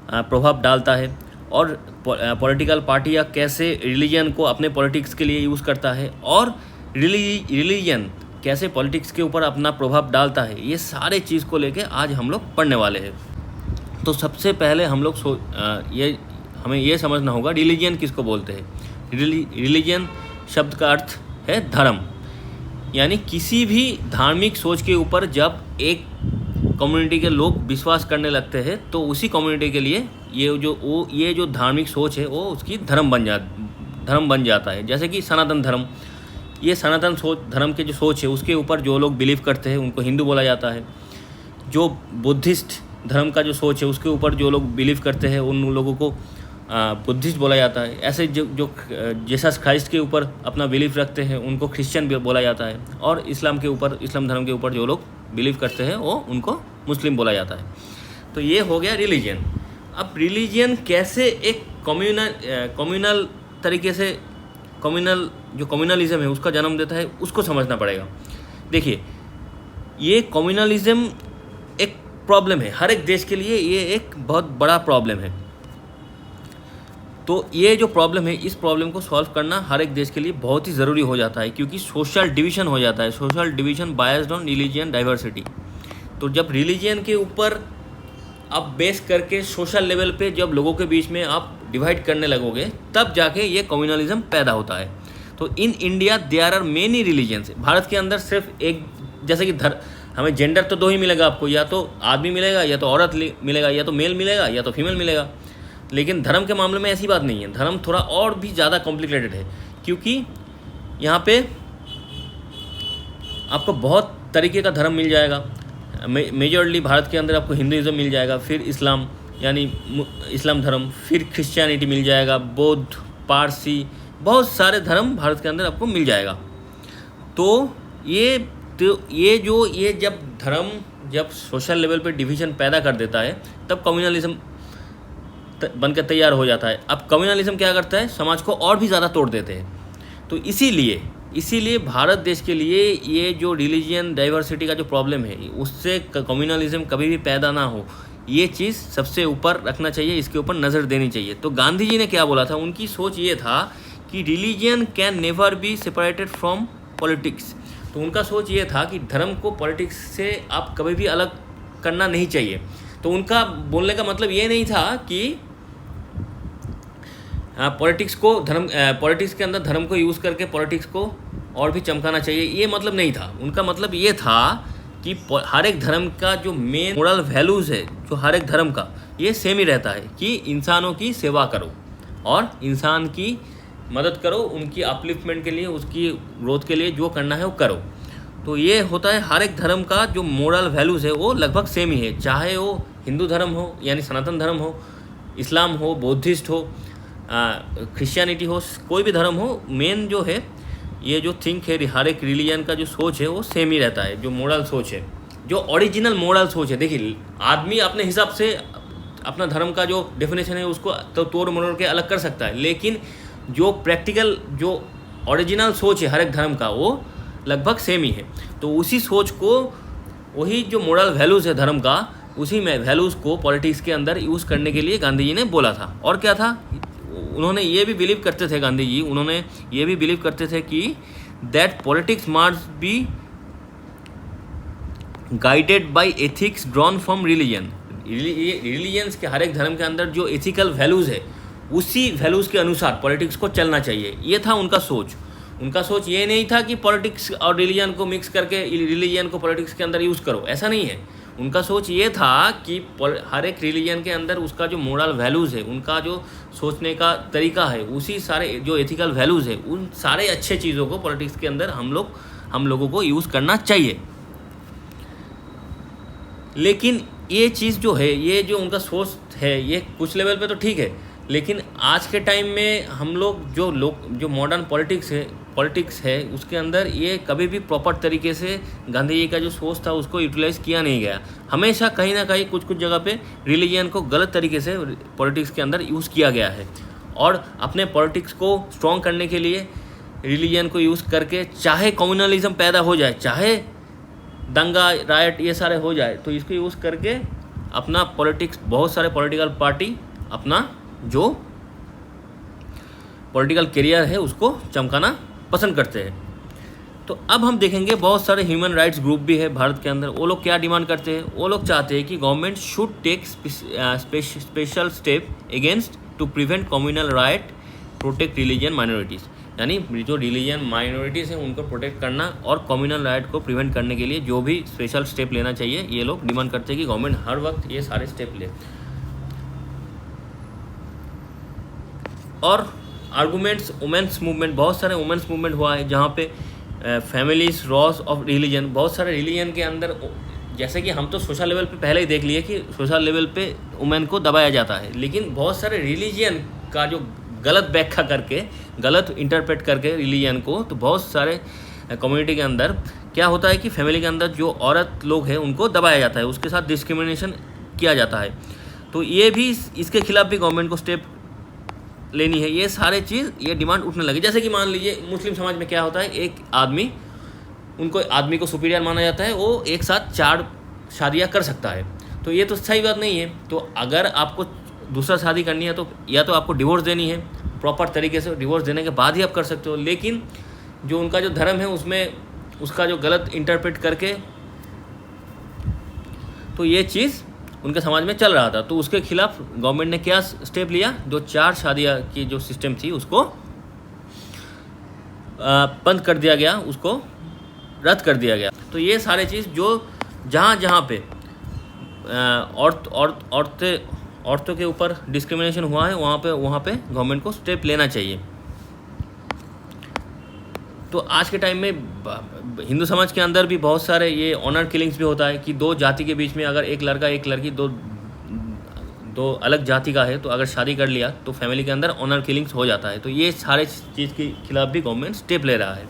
प्रभाव डालता है, और पॉलिटिकल पार्टियाँ कैसे रिलीजन को अपने पॉलिटिक्स के लिए यूज़ करता है, और रिलीजन कैसे पॉलिटिक्स के ऊपर अपना प्रभाव डालता है, ये सारे चीज़ को लेके आज हम लोग पढ़ने वाले हैं। तो सबसे पहले हम लोग हमें ये समझना होगा रिलीजन किसको बोलते हैं। रिलीजन शब्द का अर्थ है धर्म, यानी किसी भी धार्मिक सोच के ऊपर जब एक कम्युनिटी के लोग विश्वास करने लगते हैं तो उसी कम्युनिटी के लिए ये जो धार्मिक सोच है वो उसकी धर्म बन जाता है। जैसे कि सनातन धर्म, ये सनातन धर्म के जो सोच है उसके ऊपर जो लोग बिलीव करते हैं उनको हिंदू बोला जाता है। जो बुद्धिस्ट धर्म का जो सोच है उसके ऊपर जो लोग बिलीव करते हैं उन लोगों को बुद्धिस्ट बोला जाता है। ऐसे जो जीसस क्राइस्ट के ऊपर अपना बिलीफ रखते हैं उनको क्रिश्चियन भी बोला जाता है। और इस्लाम धर्म के ऊपर जो लोग बिलीव करते हैं वो उनको मुस्लिम बोला जाता है। तो ये हो गया रिलीजन। अब रिलीजन कैसे एक कम्युनल तरीके से जो कम्युनलिज्म है उसका जन्म देता है, उसको समझना पड़ेगा। देखिए, ये कम्युनलिज्म एक प्रॉब्लम है हर एक देश के लिए, ये एक बहुत बड़ा प्रॉब्लम है। तो ये जो प्रॉब्लम है, इस प्रॉब्लम को सॉल्व करना हर एक देश के लिए बहुत ही ज़रूरी हो जाता है, क्योंकि सोशल डिवीज़न हो जाता है, social division biased on religion diversity. तो जब रिलीजियन के ऊपर आप बेस करके सोशल लेवल पे जब लोगों के बीच में आप डिवाइड करने लगोगे तब जाके ये कम्युनलिज्म पैदा होता है। तो in India there are many religions. Bharat के अंदर सिर्फ एक, जैसे कि हमें जेंडर तो दो ही मिलेगा आपको, या तो आदमी मिलेगा या तो औरत मिलेगा, या तो मेल मिलेगा या तो फीमेल मिलेगा। लेकिन धर्म के मामले में ऐसी बात नहीं है। धर्म थोड़ा और भी ज़्यादा कॉम्प्लिकेटेड है, क्योंकि यहाँ पे आपको बहुत तरीके का धर्म मिल जाएगा। मेजरली भारत के अंदर आपको हिंदुइज्म मिल जाएगा, फिर इस्लाम यानी इस्लाम धर्म, फिर क्रिश्चियनिटी मिल जाएगा, बौद्ध, पारसी, बहुत सारे धर्म भारत के अंदर आपको मिल जाएगा। तो ये जब धर्म जब सोशल लेवल पे डिवीज़न पैदा कर देता है तब कम्युनलिज्म बनकर तैयार हो जाता है। अब कम्युनलिज्म क्या करता है? समाज को और भी ज़्यादा तोड़ देते हैं। तो इसीलिए भारत देश के लिए ये जो रिलीजियन डाइवर्सिटी का जो प्रॉब्लम है, उससे कम्युनलिज्म कभी भी पैदा ना हो, ये चीज़ सबसे ऊपर रखना चाहिए, इसके ऊपर नज़र देनी चाहिए। तो गांधी जी ने क्या बोला था? उनकी सोच ये था कि religion can never be separated from politics. तो उनका सोच ये था कि धर्म को पॉलिटिक्स से आप कभी भी अलग करना नहीं चाहिए। तो उनका बोलने का मतलब ये नहीं था कि पॉलिटिक्स के अंदर धर्म को यूज़ करके पॉलिटिक्स को और भी चमकाना चाहिए, ये मतलब नहीं था। उनका मतलब ये था कि हर एक धर्म का जो मेन मोरल वैल्यूज़ है, जो हर एक धर्म का, ये सेम ही रहता है कि इंसानों की सेवा करो और इंसान की मदद करो, उनकी अपलिफ्टमेंट के लिए, उसकी ग्रोथ के लिए जो करना है वो करो। तो ये होता है हर एक धर्म का जो मोरल वैल्यूज़ है वो लगभग सेम ही है, चाहे वो हिंदू धर्म हो यानी सनातन धर्म हो, इस्लाम हो, बौद्धिस्ट हो, क्रिश्चियनिटी हो, कोई भी धर्म हो। मेन जो है ये जो थिंक है, हर एक रिलीजन का जो सोच है वो सेम ही रहता है, जो मोरल सोच है, जो ओरिजिनल मोरल सोच है। देखिए, आदमी अपने हिसाब से अपना धर्म का जो डेफिनेशन है उसको तो तोड़ मरोड़ के अलग कर सकता है, लेकिन जो प्रैक्टिकल जो ओरिजिनल सोच है हर एक धर्म का वो लगभग सेम ही है। तो उसी सोच को, वही जो मोरल वैल्यूज़ है धर्म का, उसी में वैल्यूज़ को पॉलिटिक्स के अंदर यूज़ करने के लिए गांधी जी ने बोला था। और क्या था, उन्होंने ये भी बिलीव करते थे, गांधी जी उन्होंने ये भी बिलीव करते थे कि that politics must be guided by ethics drawn from religion. Religions के हर एक धर्म के अंदर जो एथिकल वैल्यूज़ है उसी वैल्यूज़ के अनुसार पॉलिटिक्स को चलना चाहिए, ये था उनका सोच। उनका सोच ये नहीं था कि पॉलिटिक्स और रिलीजन को मिक्स करके रिलीजन को पॉलिटिक्स के अंदर यूज़ करो, ऐसा नहीं है। उनका सोच ये था कि हर एक रिलीजन के अंदर उसका जो मोरल वैल्यूज़ है, उनका जो सोचने का तरीका है, उसी सारे जो एथिकल वैल्यूज़ है, उन सारे अच्छे चीज़ों को पॉलिटिक्स के अंदर हम लोगों को यूज़ करना चाहिए। लेकिन ये चीज़ जो है, ये जो उनका सोच है, ये कुछ लेवल पे तो ठीक है, लेकिन आज के टाइम में हम लोग जो मॉडर्न पॉलिटिक्स है उसके अंदर ये कभी भी प्रॉपर तरीके से गांधी जी का जो सोच था उसको यूटिलाइज़ किया नहीं गया। हमेशा कहीं ना कहीं कुछ जगह पे रिलीजन को गलत तरीके से पॉलिटिक्स के अंदर यूज़ किया गया है, और अपने पॉलिटिक्स को स्ट्रॉन्ग करने के लिए रिलीजन को यूज़ करके चाहे कम्युनलिज्म पैदा हो जाए, चाहे दंगा राइट ये सारे हो जाए, तो इसको यूज़ करके अपना पॉलिटिक्स, बहुत सारे पॉलिटिकल पार्टी अपना जो पॉलिटिकल करियर है उसको चमकाना पसंद करते हैं। तो अब हम देखेंगे बहुत सारे ह्यूमन राइट्स ग्रुप भी है भारत के अंदर। वो लोग क्या डिमांड करते हैं? वो लोग चाहते हैं कि government should take special step against to prevent communal riot, protect religion minorities, यानी जो रिलीजन माइनॉरिटीज़ हैं उनको प्रोटेक्ट करना और कम्युनल राइट को प्रिवेंट करने के लिए जो भी स्पेशल स्टेप लेना चाहिए, ये लोग डिमांड करते हैं कि गवर्नमेंट हर वक्त ये सारे स्टेप ले। और आर्गूमेंट्स, वुमेंस मूवमेंट, बहुत सारे वुमेंस मूवमेंट हुआ है जहाँ पे फैमिलीज रॉस ऑफ रिलीजन, बहुत सारे रिलीजन के अंदर, जैसे कि हम तो सोशल लेवल पे पहले ही देख लिए कि सोशल लेवल पे वुमेन को दबाया जाता है, लेकिन बहुत सारे रिलीजन का जो गलत व्याख्या करके, गलत इंटरप्रेट करके रिलीजन को, तो बहुत सारे कम्युनिटी के अंदर क्या होता है कि फैमिली के अंदर जो औरत लोग हैं उनको दबाया जाता है, उसके साथ डिस्क्रिमिनेशन किया जाता है। तो ये भी, इसके खिलाफ भी गवर्नमेंट को स्टेप लेनी है। ये सारे चीज़, ये डिमांड उठने लगी। जैसे कि मान लीजिए मुस्लिम समाज में क्या होता है, एक आदमी को सुपीरियर माना जाता है, वो एक साथ 4 शादियाँ कर सकता है। तो ये तो सही बात नहीं है। तो अगर आपको दूसरा शादी करनी है तो या तो आपको डिवोर्स देनी है, प्रॉपर तरीके से डिवोर्स देने के बाद ही आप कर सकते हो। लेकिन जो उनका जो धर्म है उसमें उसका जो गलत इंटरप्रेट करके, तो ये चीज़ उनके समाज में चल रहा था। तो उसके खिलाफ गवर्नमेंट ने क्या स्टेप लिया? जो 4 शादियाँ की जो सिस्टम थी उसको बंद कर दिया गया, उसको रद्द कर दिया गया। तो ये सारे चीज़ जो जहाँ पे औरतों के ऊपर डिस्क्रिमिनेशन हुआ है, वहाँ पे गवर्नमेंट को स्टेप लेना चाहिए। तो आज के टाइम में हिंदू समाज के अंदर भी बहुत सारे ये ऑनर किलिंग्स भी होता है कि 2 जाति के बीच में अगर एक लड़का एक लड़की दो अलग जाति का है तो अगर शादी कर लिया तो फैमिली के अंदर ऑनर किलिंग्स हो जाता है। तो ये सारे चीज़ के खिलाफ भी गवर्नमेंट स्टेप ले रहा है।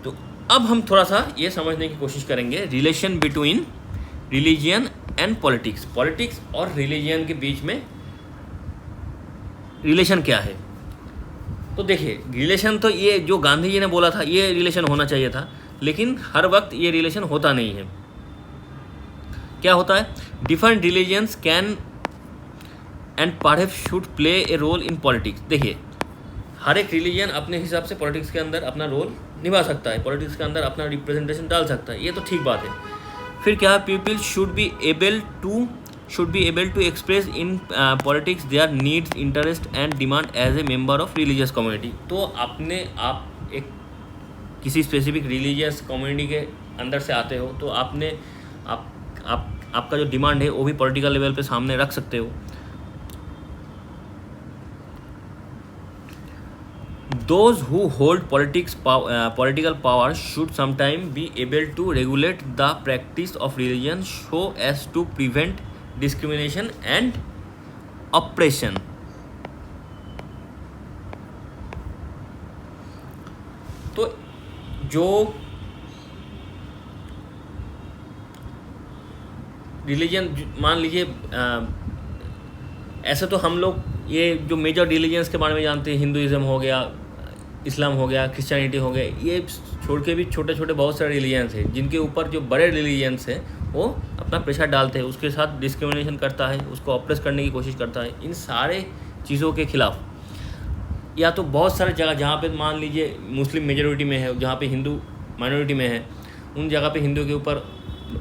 तो अब हम थोड़ा सा ये समझने की कोशिश करेंगे relation between religion and politics और रिलीजियन के बीच में रिलेशन क्या है। तो देखिए, रिलेशन तो ये जो गांधी जी ने बोला था ये रिलेशन होना चाहिए था, लेकिन हर वक्त ये रिलेशन होता नहीं है। क्या होता है? Different religions can and perhaps should play a role in politics. देखिए, हर एक रिलीजन अपने हिसाब से पॉलिटिक्स के अंदर अपना रोल निभा सकता है, पॉलिटिक्स के अंदर अपना रिप्रेजेंटेशन डाल सकता है, ये तो ठीक बात है। फिर क्या है? People should be able to express in politics their needs, interest and demand as a member of religious community. तो आप एक किसी स्पेसिफिक रिलीजियस कम्युनिटी के अंदर से आते हो तो आपका जो डिमांड है वो भी पॉलिटिकल लेवल पे सामने रख सकते हो। Those who hold political power should sometimes be able to regulate the practice of religion so as to prevent discrimination and oppression. तो जो रिलीजन, मान लीजिए ऐसे तो हम लोग ये जो मेजर रिलीजन्स के बारे में जानते हैं, हिंदुइज्म हो गया, इस्लाम हो गया, क्रिश्चियनिटी हो गया, ये छोड़ के भी छोटे छोटे बहुत सारे रिलीजन्स हैं जिनके ऊपर जो बड़े रिलीजन्स हैं वो अपना प्रेशर डालते हैं, उसके साथ डिस्क्रिमिनेशन करता है, उसको ऑप्रेस करने की कोशिश करता है। इन सारे चीज़ों के खिलाफ या तो बहुत सारे जगह जहाँ पे मान लीजिए मुस्लिम मेजॉरिटी में है, जहाँ पे हिंदू माइनॉरिटी में है, उन जगह पे हिंदुओं के ऊपर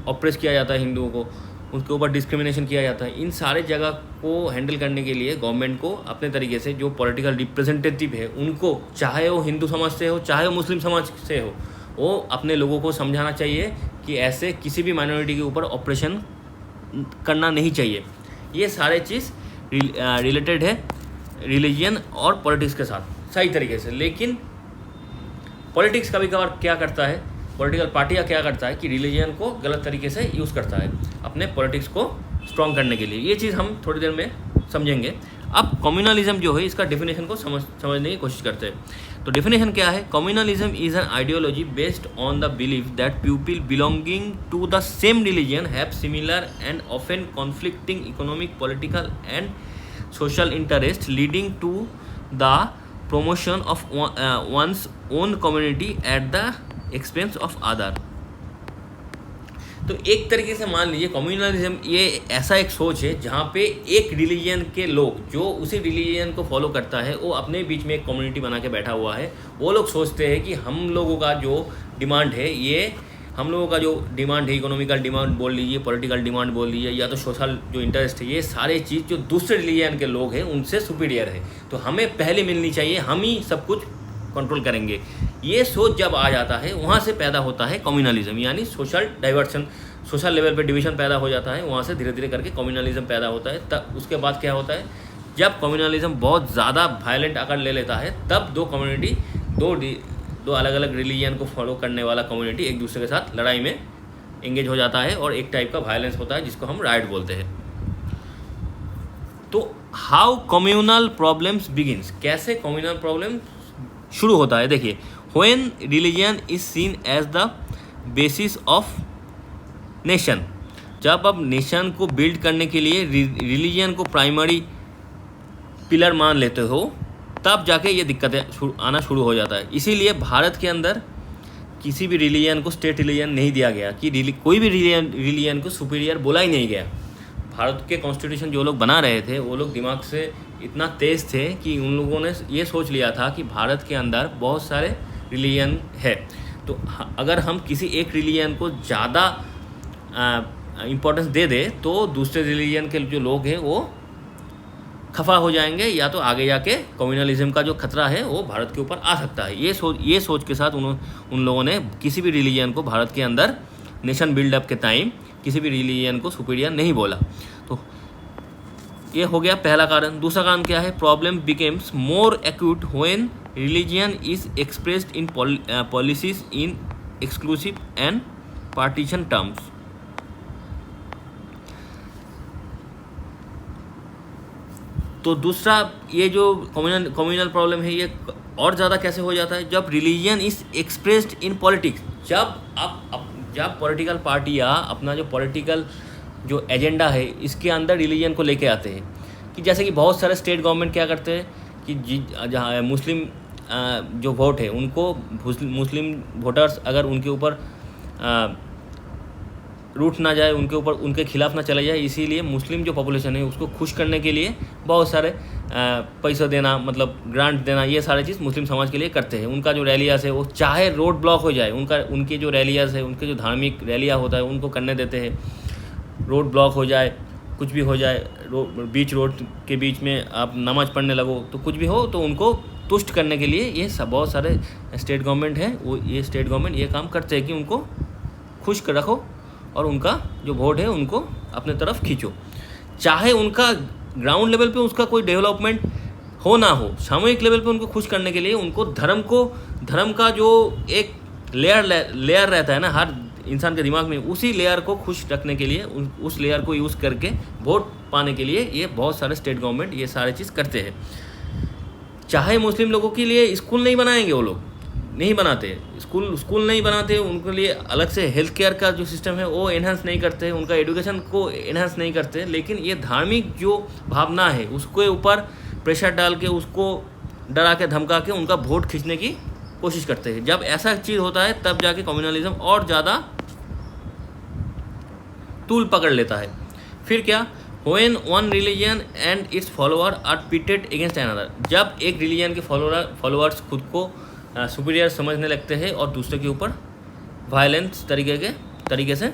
ऑप्रेस किया जाता है हिंदुओं को, उनके ऊपर डिस्क्रिमिनेशन किया जाता है। इन सारे जगह को हैंडल करने के लिए गवर्नमेंट को अपने तरीके से जो पॉलिटिकल रिप्रेजेंटेटिव है उनको, चाहे वो हिंदू समाज से हो चाहे वो मुस्लिम समाज से हो, वो अपने लोगों को समझाना चाहिए कि ऐसे किसी भी माइनॉरिटी के ऊपर ऑपरेशन करना नहीं चाहिए। ये सारे चीज़ रिलेटेड है रिलीजन और पॉलिटिक्स के साथ सही तरीके से। लेकिन पॉलिटिक्स कभी कभार क्या करता है, पॉलिटिकल पार्टियाँ क्या करता है कि रिलीजन को गलत तरीके से यूज़ करता है अपने पॉलिटिक्स को स्ट्रॉन्ग करने के लिए। ये चीज़ हम थोड़ी देर में समझेंगे। अब कम्युनलिज्म जो है इसका डेफिनेशन को समझने की कोशिश करते हैं। तो डेफिनेशन क्या है? Communalism is an ideology based on the belief that people belonging to the same religion have similar and often conflicting economic, political and social interest leading to the promotion of one's own community at the expense of other। तो एक तरीके से मान लीजिए communalism ये ऐसा एक सोच है जहाँ पे एक रिलीजन के लोग जो उसी रिलीजन को फॉलो करता है वो अपने बीच में एक कम्युनिटी बना के बैठा हुआ है। वो लोग सोचते हैं कि हम लोगों का जो डिमांड है, ये हम लोगों का जो डिमांड है, इकोनॉमिकल डिमांड बोल लीजिए, पॉलिटिकल डिमांड बोल लीजिए, या तो सोशल जो इंटरेस्ट है, ये सारे चीज़ जो दूसरे रिलीजन के लोग हैं उनसे सुपीरियर है, तो हमें पहले मिलनी चाहिए, हम ही सब कुछ कंट्रोल करेंगे। ये सोच जब आ जाता है वहाँ से पैदा होता है कम्युनलिज्म, यानी सोशल डाइवर्सन, सोशल लेवल पे डिवीजन पैदा हो जाता है। वहाँ से धीरे धीरे करके कम्युनलिज्म पैदा होता है। तब उसके बाद क्या होता है, जब कम्युनलिज्म बहुत ज़्यादा वायलेंट आकार ले लेता है तब दो कम्युनिटी, दो अलग अलग रिलीजन को फॉलो करने वाला कम्युनिटी एक दूसरे के साथ लड़ाई में एंगेज हो जाता है और एक टाइप का वायलेंस होता है जिसको हम राइट बोलते हैं। तो हाउ कम्युनल प्रॉब्लम्स बिगिंस, कैसे कम्युनल प्रॉब्लम शुरू होता है? देखिए, when religion is seen as the basis of nation, जब अब नेशन को बिल्ड करने के लिए रिलीजन को प्राइमरी पिलर मान लेते हो तब जाके ये दिक्कतें आना शुरू हो जाता है। इसीलिए भारत के अंदर किसी भी रिलीजन को स्टेट रिलीजन नहीं दिया गया कि कोई भी रिलीजन को सुपीरियर बोला ही नहीं गया। भारत के कॉन्स्टिट्यूशन जो लोग बना रहे थे वो लोग दिमाग से इतना तेज़ थे कि उन लोगों ने ये सोच लिया था कि भारत के अंदर बहुत सारे रिलीजन है, तो अगर हम किसी एक रिलीजन को ज़्यादा इम्पोर्टेंस दे दे तो दूसरे रिलीजन के जो लोग हैं वो खफा हो जाएंगे, या तो आगे जाके कम्युनलिज्म का जो खतरा है वो भारत के ऊपर आ सकता है। ये सोच के साथ उन लोगों ने किसी भी रिलीजन को भारत के अंदर नेशन बिल्डअप के टाइम किसी भी रिलीजन को सुपीरियर नहीं बोला। तो ये हो गया पहला कारण। दूसरा कारण क्या है? Problem becomes more acute when religion is expressed in policies in exclusive and partition terms. तो दूसरा ये जो कम्युनल प्रॉब्लम है ये और ज़्यादा कैसे हो जाता है? जब religion is expressed in politics, जब पॉलिटिकल पार्टियाँ अपना जो पॉलिटिकल जो एजेंडा है इसके अंदर रिलीजन को लेके आते हैं। कि जैसे कि बहुत सारे स्टेट गवर्नमेंट क्या करते हैं कि जहाँ मुस्लिम जो वोट है उनको, मुस्लिम वोटर्स अगर उनके ऊपर रूठ ना जाए, उनके ऊपर उनके खिलाफ ना चला जाए, इसीलिए मुस्लिम जो पॉपुलेशन है उसको खुश करने के लिए बहुत सारे पैसा देना, मतलब ग्रांट देना, ये सारे चीज़ मुस्लिम समाज के लिए करते हैं। उनका जो रैलियास है वो चाहे रोड ब्लॉक हो जाए, उनकी जो रैलियास है, उनके जो धार्मिक रैलियाँ होता है उनको करने देते हैं। रोड ब्लॉक हो जाए, कुछ भी हो जाए, बीच रोड के बीच में आप नमाज़ पढ़ने लगो, तो कुछ भी हो तो उनको तुष्ट करने के लिए ये सब बहुत सारे स्टेट गवर्नमेंट है, वो ये स्टेट गवर्नमेंट ये काम करते हैं कि उनको खुश कर रखो और उनका जो वोट है उनको अपने तरफ खींचो। चाहे उनका ग्राउंड लेवल पे उसका कोई डेवलपमेंट हो ना हो, सामूहिक लेवल पे उनको खुश करने के लिए उनको धर्म का जो एक लेयर रहता है ना हर इंसान के दिमाग में, उसी लेयर को खुश रखने के लिए उस लेयर को यूज़ करके वोट पाने के लिए ये बहुत सारे स्टेट गवर्नमेंट ये सारे चीज़ करते हैं। चाहे मुस्लिम लोगों के लिए स्कूल नहीं बनाएंगे, वो लोग नहीं बनाते, स्कूल नहीं बनाते, उनके लिए अलग से हेल्थ केयर का जो सिस्टम है वो एनहांस नहीं करते, उनका एजुकेशन को एनहांस नहीं करते, लेकिन ये धार्मिक जो भावना है उसके ऊपर प्रेशर डाल के, उसको डरा के धमका के उनका वोट खींचने की कोशिश करते हैं। जब ऐसा चीज़ होता है तब जाके कम्युनलिज्म और ज़्यादा तूल पकड़ लेता है। फिर क्या? When one religion and its follower are pitted against another, जब एक रिलीजन के फॉलोअर्स खुद को सुपीरियर समझने लगते हैं और दूसरे के ऊपर वायलेंस तरीके से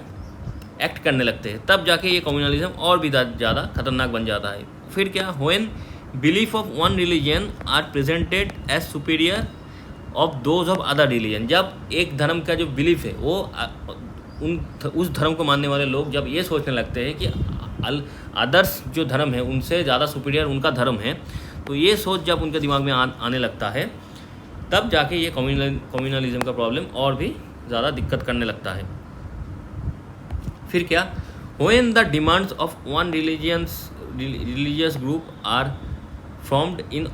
एक्ट करने लगते हैं, तब जाके ये कम्युनलिज्म और भी ज़्यादा खतरनाक बन जाता है। फिर क्या, when belief of one religion are presented as superior of those of other religion, जब एक धर्म का जो बिलीफ है वो उस धर्म को मानने वाले लोग जब ये सोचने लगते हैं कि अदर्स जो धर्म है उनसे ज़्यादा सुपीरियर उनका धर्म है, तो ये सोच जब उनके दिमाग में आने लगता है, तब जाके ये कम्युनलिज्म का प्रॉब्लम और भी ज़्यादा दिक्कत करने लगता है। फिर क्या, when the demands of one religious group are formed in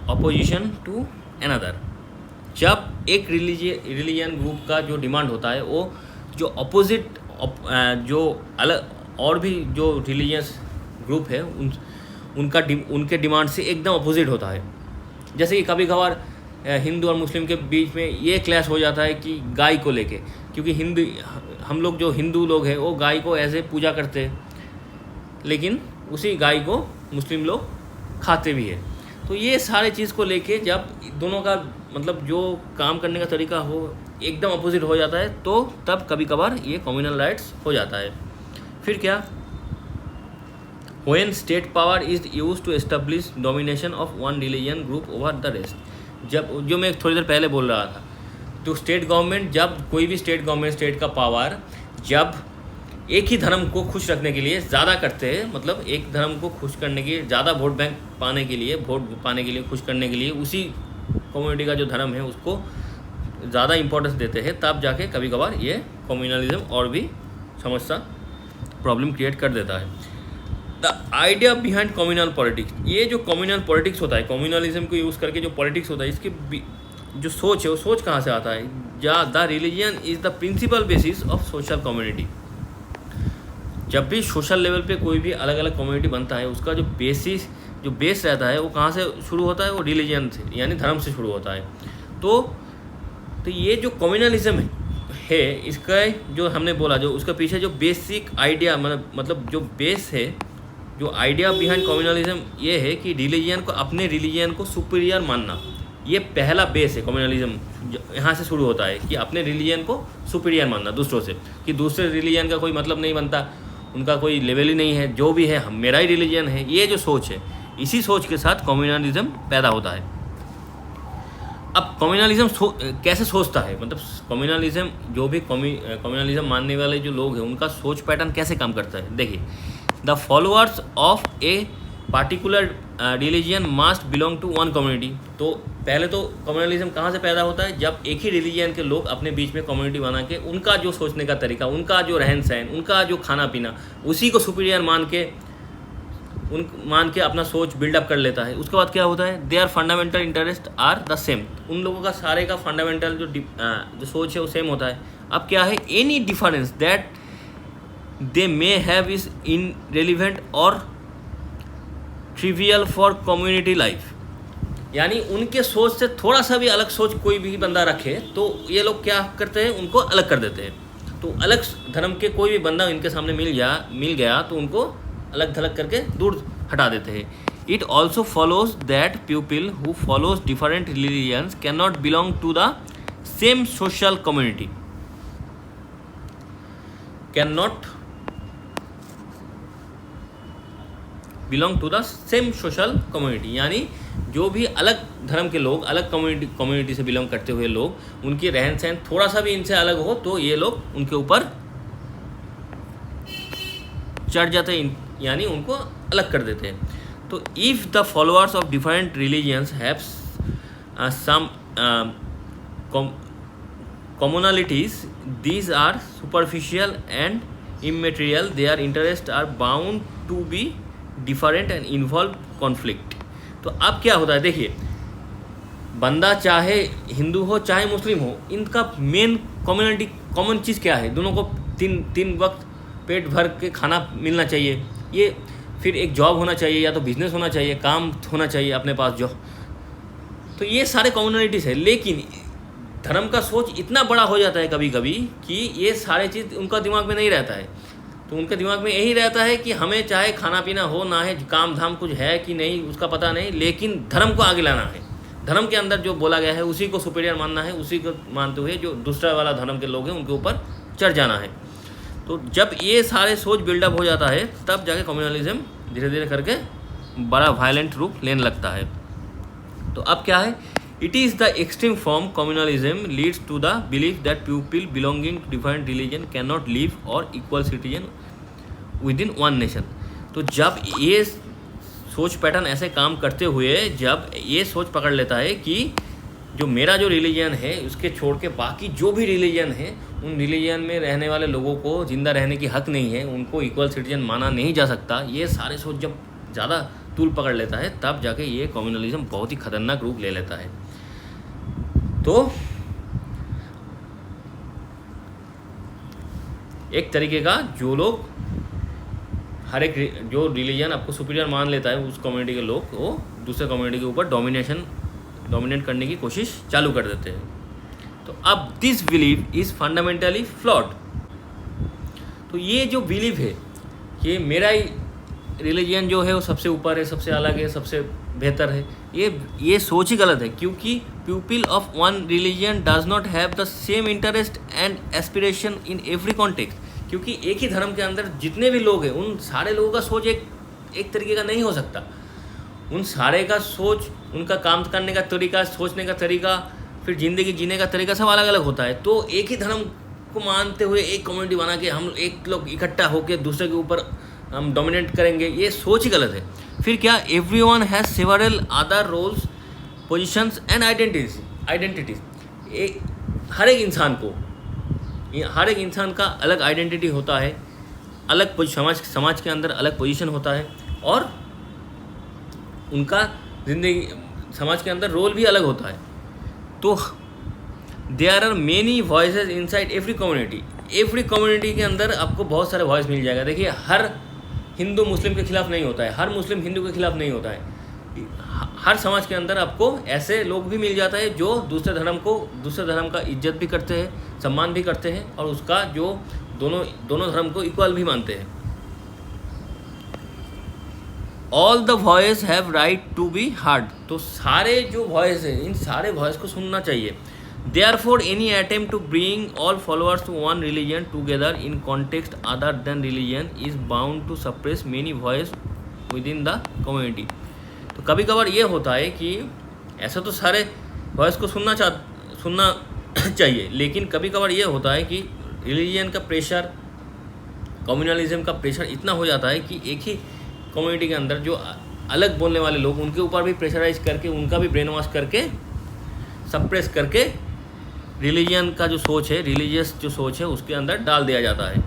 opposition to another, जब एक रिलीजन ग्रुप का जो डिमांड होता है वो जो अपोजिट जो अलग और भी जो रिलीजियस ग्रुप है उनके डिमांड से एकदम अपोजिट होता है। जैसे कि कभी कभार हिंदू और मुस्लिम के बीच में ये क्लैश हो जाता है कि गाय को लेके, क्योंकि हम लोग जो हिंदू लोग हैं वो गाय को ऐसे पूजा करते हैं, लेकिन उसी गाय को मुस्लिम लोग खाते भी हैं। तो ये सारे चीज़ को लेके जब दोनों का मतलब जो काम करने का तरीका हो एकदम अपोजिट हो जाता है, तो तब कभी कभार ये कम्युनल राइट्स हो जाता है। फिर क्या, when state power is use to establish domination of one religion group over the rest, जब जो मैं थोड़ी देर पहले बोल रहा था, तो स्टेट गवर्नमेंट जब कोई भी स्टेट गवर्नमेंट स्टेट का पावर जब एक ही धर्म को खुश रखने के लिए ज़्यादा करते हैं, मतलब एक धर्म को खुश करने के लिए ज़्यादा वोट पाने के लिए खुश करने के लिए उसी कम्युनिटी का जो धर्म है उसको ज़्यादा इंपॉर्टेंस देते हैं, तब जाके कभी कभार ये कम्युनलिज्म और भी समस्या प्रॉब्लम क्रिएट कर देता है। The idea behind communal politics, ये जो कम्युनल पॉलिटिक्स होता है, कम्युनलिज्म को यूज़ करके जो पॉलिटिक्स होता है, इसकी जो सोच है वो सोच कहाँ से आता है, the religion is the principal basis of social community. जब भी सोशल लेवल पे कोई भी अलग अलग कम्युनिटी बनता है, उसका जो बेस रहता है वो कहाँ से शुरू होता है, वो रिलीजन से यानी धर्म से शुरू होता है। तो ये जो कम्युनलिज्म है इसका जो हमने बोला, जो उसका पीछे जो बेसिक आइडिया मतलब जो बेस है, जो आइडिया बिहाइंड कम्युनलिज्म ये है कि रिलीजन को, अपने रिलीजन को सुपीरियर मानना, ये पहला बेस है। कम्युनलिज्म यहाँ से शुरू होता है कि अपने रिलीजन को सुपीरियर मानना दूसरों से, कि दूसरे रिलीजन का कोई मतलब नहीं बनता, उनका कोई लेवल ही नहीं है, जो भी है मेरा ही रिलीजन है, ये जो सोच है, इसी सोच के साथ कम्युनलिज्म पैदा होता है। अब कम्युनलिज्म कैसे सोचता है, मतलब कम्युनलिज्म जो भी कम्युनलिज्म मानने वाले जो लोग हैं उनका सोच पैटर्न कैसे काम करता है। देखिए, the followers of a particular religion must belong to one community. तो पहले तो कम्युनलिज्म कहाँ से पैदा होता है, जब एक ही रिलीजन के लोग अपने बीच में कम्युनिटी बना के उनका जो सोचने का तरीका, उनका जो रहन सहन, उनका जो खाना पीना, उसी को सुपीरियर मान के अपना सोच बिल्डअप कर लेता है। उसके बाद क्या होता है, there fundamental interest are the same, उन लोगों का सारे का फंडामेंटल जो सोच है वो सेम होता है। अब क्या है, any difference that they may have is irrelevant और ट्रिवियल फॉर कम्युनिटी लाइफ, यानी उनके सोच से थोड़ा सा भी अलग सोच कोई भी बंदा रखे तो ये लोग क्या करते हैं, उनको अलग कर देते हैं। तो अलग धर्म के कोई भी बंदा इनके सामने मिल गया तो उनको अलग थलग करके दूर हटा देते हैं। It also follows that people who follows different religions can not belong to the same social community, can not belong to the same social community, यानी जो भी अलग धर्म के लोग, अलग कम्युनिटी से बिलोंग करते हुए लोग, उनकी रहन सहन थोड़ा सा भी इनसे अलग हो तो ये लोग उनके ऊपर चढ़ जाते हैं, यानी उनको अलग कर देते हैं। तो if the followers of different religions have some commonalities, these are superficial and immaterial, their interests are bound to be different and involve conflict। तो अब क्या होता है, देखिए, बंदा चाहे हिंदू हो चाहे मुस्लिम हो, इनका मेन कॉमन चीज़ क्या है, दोनों को तीन वक्त पेट भर के खाना मिलना चाहिए, ये फिर एक जॉब होना चाहिए या तो बिजनेस होना चाहिए, काम होना चाहिए अपने पास जो, तो ये सारे कम्युनिटीज़ है। लेकिन धर्म का सोच इतना बड़ा हो जाता है कभी कभी कि ये सारे चीज़ उनका दिमाग में नहीं रहता है। तो उनके दिमाग में यही रहता है कि हमें चाहे खाना पीना हो ना है, काम धाम कुछ है कि नहीं उसका पता नहीं, लेकिन धर्म को आगे लाना है। धर्म के अंदर जो बोला गया है उसी को सुपीरियर मानना है, उसी को मानते हुए जो दूसरा वाला धर्म के लोग हैं उनके ऊपर चढ़ जाना है। तो जब ये सारे सोच बिल्डअप हो जाता है तब जाके कम्युनलिज्म धीरे धीरे करके बड़ा वायलेंट रूप लेने लगता है। तो अब क्या है, it is the extreme form communalism leads to the belief that people belonging to different religion can not live और equal citizen within one nation. तो जब ये सोच पैटर्न ऐसे काम करते हुए जब ये सोच पकड़ लेता है कि जो मेरा जो रिलीजन है उसके छोड़ के बाकी जो भी रिलीजन है उन रिलीजन में रहने वाले लोगों को ज़िंदा रहने की हक नहीं है, उनको इक्वल सिटीजन माना नहीं जा सकता, ये सारे सोच जब ज़्यादा तूल पकड़ लेता है तब जाके ये कम्युनलिज्म बहुत ही खतरनाक रूप ले लेता है। तो एक तरीके का जो लोग हर एक जो रिलीजन आपको सुपीरियर मान लेता है उस कम्युनिटी के लोग वो दूसरे कम्युनिटी के ऊपर डोमिनेट करने की कोशिश चालू कर देते हैं। तो अब this belief is fundamentally flawed. तो ये जो बिलीफ है कि मेरा ही रिलीजन जो है वो सबसे ऊपर है, सबसे अलग है, सबसे बेहतर है, ये सोच ही गलत है, क्योंकि people of one religion does not have the same interest and aspiration in every context. क्योंकि एक ही धर्म के अंदर जितने भी लोग हैं उन सारे लोगों का सोच एक तरीके का नहीं हो सकता। उन सारे का सोच, उनका काम करने का तरीका, सोचने का तरीका, फिर ज़िंदगी जीने का तरीका सब अलग अलग होता है। तो एक ही धर्म को मानते हुए एक कम्युनिटी बना के हम एक लोग इकट्ठा होकर दूसरे के ऊपर हम डोमिनेट करेंगे, ये सोच ही गलत है। फिर क्या, everyone has several other roles, positions and identities. हर एक इंसान का अलग आइडेंटिटी होता है, अलग समाज के अंदर अलग पोजीशन होता है और उनका जिंदगी समाज के अंदर रोल भी अलग होता है। तो there are many voices inside every community के अंदर आपको बहुत सारे वॉइस मिल जाएगा। देखिए, हर हिंदू मुस्लिम के खिलाफ नहीं होता है, हर मुस्लिम हिंदू के खिलाफ नहीं होता है। हर समाज के अंदर आपको ऐसे लोग भी मिल जाता है जो दूसरे धर्म का इज्जत भी करते हैं, सम्मान भी करते हैं और उसका जो दोनों धर्म को इक्वल भी मानते हैं। All the voice have right to be heard. तो सारे जो वॉइस है इन सारे वॉइस को सुनना चाहिए। Therefore, any attempt to bring all followers to one religion together in context other than religion is bound to suppress many voices within the community. तो कभी कभार ये होता है कि ऐसा तो सारे वॉइस को सुनना चाहिए, लेकिन कभी कभार ये होता है कि रिलीजन का प्रेशर, कम्युनलिज्म का प्रेशर इतना हो जाता है कि एक ही कम्युनिटी के अंदर जो अलग बोलने वाले लोग उनके ऊपर भी प्रेशराइज करके उनका भी ब्रेन वॉश करके सप्रेस करके रिलीजन का जो सोच है, रिलीजियस जो सोच है उसके अंदर डाल दिया जाता है।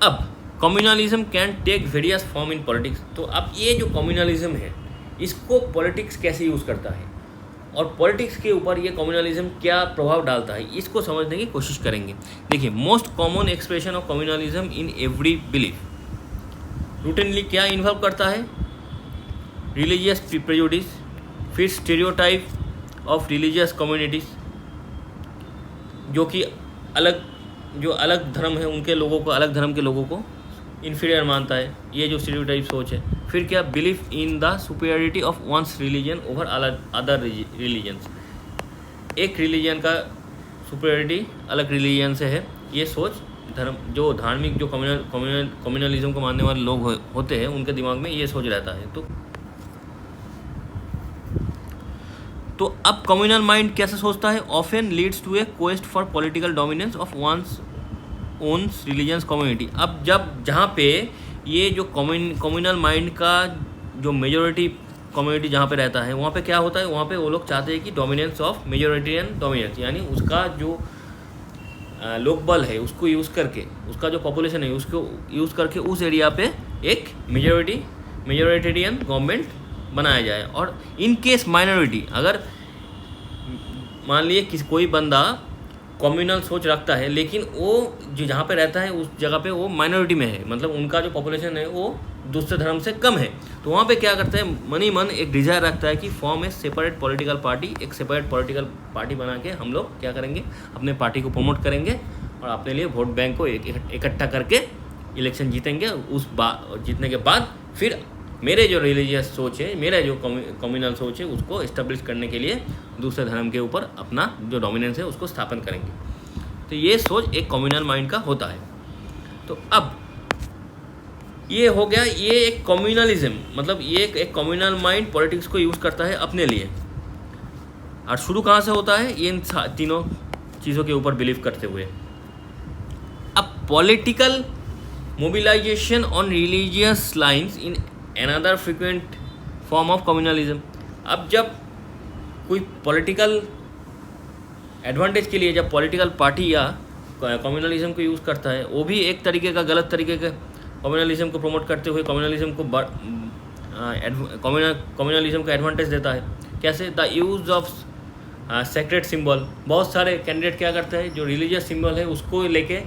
अब communalism can take various form in politics. तो अब ये जो कम्युनलिज्म है इसको पॉलिटिक्स कैसे यूज़ करता है और पॉलिटिक्स के ऊपर ये कम्युनलिज्म क्या प्रभाव डालता है, इसको समझने की कोशिश करेंगे। देखिए, most common expression of communalism in every belief routinely क्या इन्वॉल्व करता है, रिलीजियस प्रेजुडिस, फिर स्टेरियोटाइप ऑफ रिलीजियस कम्युनिटीज़, जो कि अलग धर्म है उनके लोगों को, अलग धर्म के लोगों को इन्फीरियर मानता है, ये जो स्टेरियोटाइप सोच है। फिर क्या, belief in the superiority of one's religion over other religions. एक रिलीजन का सुपीरियरिटी अलग रिलीजन से है, ये सोच जो धार्मिक जो कम्युनलिज्म को मानने वाले लोग होते हैं उनके दिमाग में ये सोच रहता है। तो अब कम्युनल माइंड कैसे सोचता है, often leads to a quest for political dominance of one's own religious community. अब जहाँ पे ये जो कम्युनल माइंड का जो मेजोरिटी कम्युनिटी जहाँ पे रहता है वहाँ पे क्या होता है, वहाँ पे वो लोग चाहते हैं कि डोमिनेंस ऑफ मेजोरिटियन डोमिनेंस, यानी उसका जो लोकबल है उसको यूज़ करके, उसका जो पॉपुलेशन है उसको यूज़ करके उस एरिया पे एक मेजोरिटेरियन गवर्नमेंट बनाया जाए। और इन केस माइनॉरिटी, अगर मान लिए कोई बंदा कम्युनल सोच रखता है लेकिन वो जो जहाँ पे रहता है उस जगह पे वो माइनॉरिटी में है, मतलब उनका जो पॉपुलेशन है वो दूसरे धर्म से कम है, तो वहाँ पे क्या करता है, मन एक डिज़ायर रखता है कि फॉर्म ए सेपरेट पॉलिटिकल पार्टी, एक सेपरेट पॉलिटिकल पार्टी बना के हम लोग क्या करेंगे, अपने पार्टी को प्रमोट करेंगे और अपने लिए वोट बैंक को इकट्ठा करके इलेक्शन जीतेंगे। जीतने के बाद फिर मेरे जो रिलीजियस सोच है, मेरा जो कम्युनल सोच है, उसको इस्टेब्लिश करने के लिए दूसरे धर्म के ऊपर अपना जो डोमिनेंस है उसको स्थापन करेंगे। तो ये सोच एक कम्युनल माइंड का होता है। तो अब ये हो गया, ये एक कम्युनलिज्म, मतलब ये एक कम्युनल माइंड पॉलिटिक्स को यूज़ करता है अपने लिए। और शुरू कहाँ से होता है? इन तीनों चीज़ों के ऊपर बिलीव करते हुए। अब political mobilization on religious lines in another frequent form of communalism. अब जब कोई पॉलिटिकल एडवांटेज के लिए जब पॉलिटिकल पार्टी या कम्युनलिज्म को यूज़ करता है, वो भी एक तरीके का गलत तरीके का कम्युनलिज्म को प्रमोट करते हुए कम्युनलिज्म को कम्युनलिज्म का एडवांटेज देता है। कैसे? The use of sacred symbol. बहुत सारे कैंडिडेट क्या करते हैं, जो रिलीजियस सिंबल है उसको लेके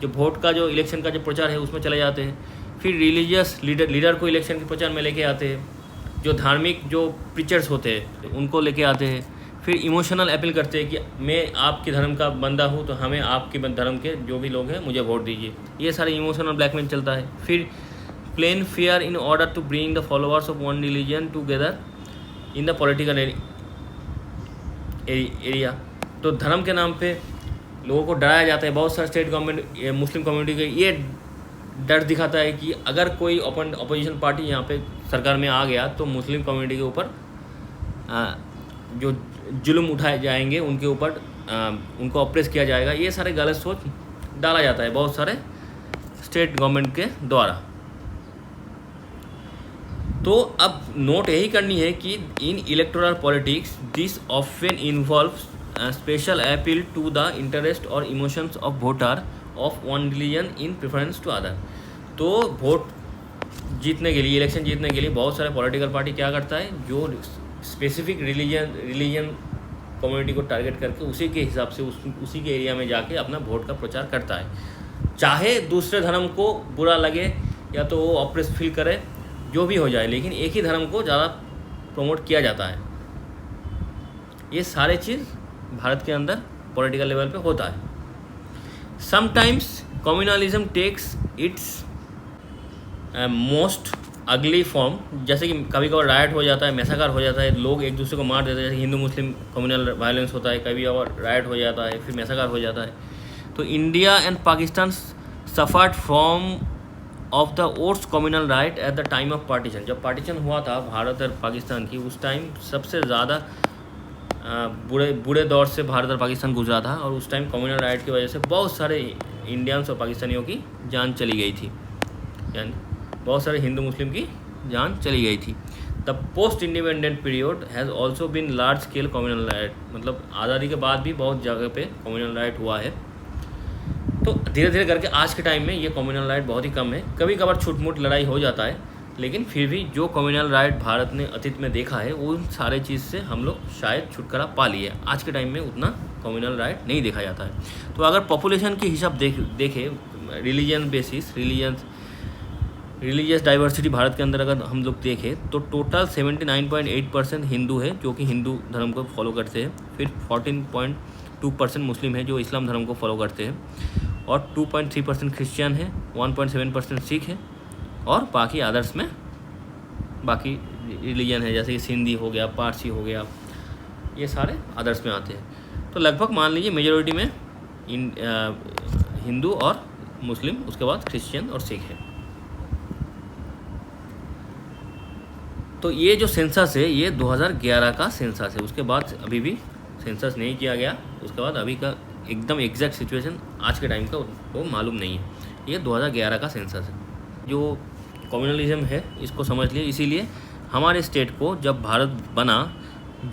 जो वोट का जो इलेक्शन का जो प्रचार है उसमें चले जाते हैं। फिर रिलीजियस लीडर को इलेक्शन के प्रचार में लेके आते हैं। जो धार्मिक जो प्रीचर्स होते हैं उनको लेके आते हैं। फिर इमोशनल अपील करते हैं कि मैं आपके धर्म का बंदा हूँ, तो हमें आपके धर्म के जो भी लोग हैं मुझे वोट दीजिए। ये सारे इमोशनल ब्लैकमेल चलता है। फिर plain fear in order to bring the followers of one religion together in the political area. तो धर्म के नाम पे लोगों को डराया जाता है। बहुत सारे स्टेट गवर्नमेंट मुस्लिम कम्युनिटी के ये डर दिखाता है कि अगर कोई अपोजिशन पार्टी यहाँ पे सरकार में आ गया तो मुस्लिम कम्युनिटी के ऊपर जो जुल्म उठाए जाएंगे, उनके ऊपर उनको ऑप्रेस किया जाएगा। ये सारे गलत सोच डाला जाता है बहुत सारे स्टेट गवर्नमेंट के द्वारा। तो अब नोट यही करनी है कि in electoral politics this often involves special appeal to the interest और emotions of voter of one religion in preference to other. तो वोट जीतने के लिए, इलेक्शन जीतने के लिए बहुत सारे पॉलिटिकल पार्टी क्या करता है, जो स्पेसिफिक रिलीजन कम्युनिटी को टारगेट करके उसी के हिसाब से उसी के एरिया में जाके अपना वोट का प्रचार करता है। चाहे दूसरे धर्म को बुरा लगे या तो वो ऑप्रेस फील करे, जो भी हो जाए, लेकिन एक ही धर्म को ज़्यादा प्रमोट किया जाता है। ये सारे चीज़ भारत के अंदर पॉलिटिकल लेवल पे होता है। Sometimes communalism takes its most ugly form. जैसे कि कभी कभार राइट हो जाता है, मैसाकर हो जाता है, लोग एक दूसरे को मार देते हैं। जैसे हिंदू मुस्लिम कम्युनल वायलेंस होता है, कभी और राइट हो जाता है, फिर मैसाकर हो जाता है। तो India and Pakistan suffered from of the worst communal right at the time of partition. जब पार्टीशन हुआ था भारत और पाकिस्तान की, उस टाइम सबसे ज़्यादा बुरे दौर से भारत और पाकिस्तान गुजरा था। और उस टाइम कम्युनल राइट की वजह से बहुत सारे इंडियंस और पाकिस्तानियों की जान चली गई थी, यानी बहुत सारे हिंदू मुस्लिम की जान चली गई थी। The post independent period has also been large scale communal riot. मतलब आज़ादी के बाद भी बहुत जगह पे कम्युनल राइट हुआ है। तो धीरे धीरे करके आज के टाइम में ये कम्युनल राइट बहुत ही कम है। कभी कभार छूट-मूट लड़ाई हो जाता है, लेकिन फिर भी जो कम्युनल राइट भारत ने अतीत में देखा है, उन सारे चीज़ से हम लोग शायद छुटकारा पा लिए। आज के टाइम में उतना कम्युनल राइट नहीं देखा जाता है। तो अगर पॉपुलेशन की हिसाब देखें, religion basis, religious diversity Bharat के अंदर अगर हम लोग देखें तो टोटल 79.8% हिंदू है, जो कि हिंदू धर्म को फॉलो करते हैं। फिर 14.2% मुस्लिम है, जो इस्लाम धर्म को फॉलो करते हैं। और 2.3% क्रिश्चियन है, 1.7% सिख है, और बाकी अदर्स में बाकी रिलीजन है, जैसे कि सिंधी हो गया, पारसी हो गया, ये सारे अदर्स में आते हैं। तो लगभग मान लीजिए मेजॉरिटी में हिंदू और मुस्लिम, उसके बाद क्रिश्चियन और सिख है। तो ये जो सेंसस है ये 2011 का सेंसस है। उसके बाद अभी भी सेंसस नहीं किया गया। उसके बाद अभी का एकदम एग्जैक्ट सिचुएशन आज के टाइम का वो मालूम नहीं है। ये 2011 का सेंसस है। जो कम्युनलिज्म है इसको समझ लिए। इसीलिए हमारे स्टेट को जब भारत बना,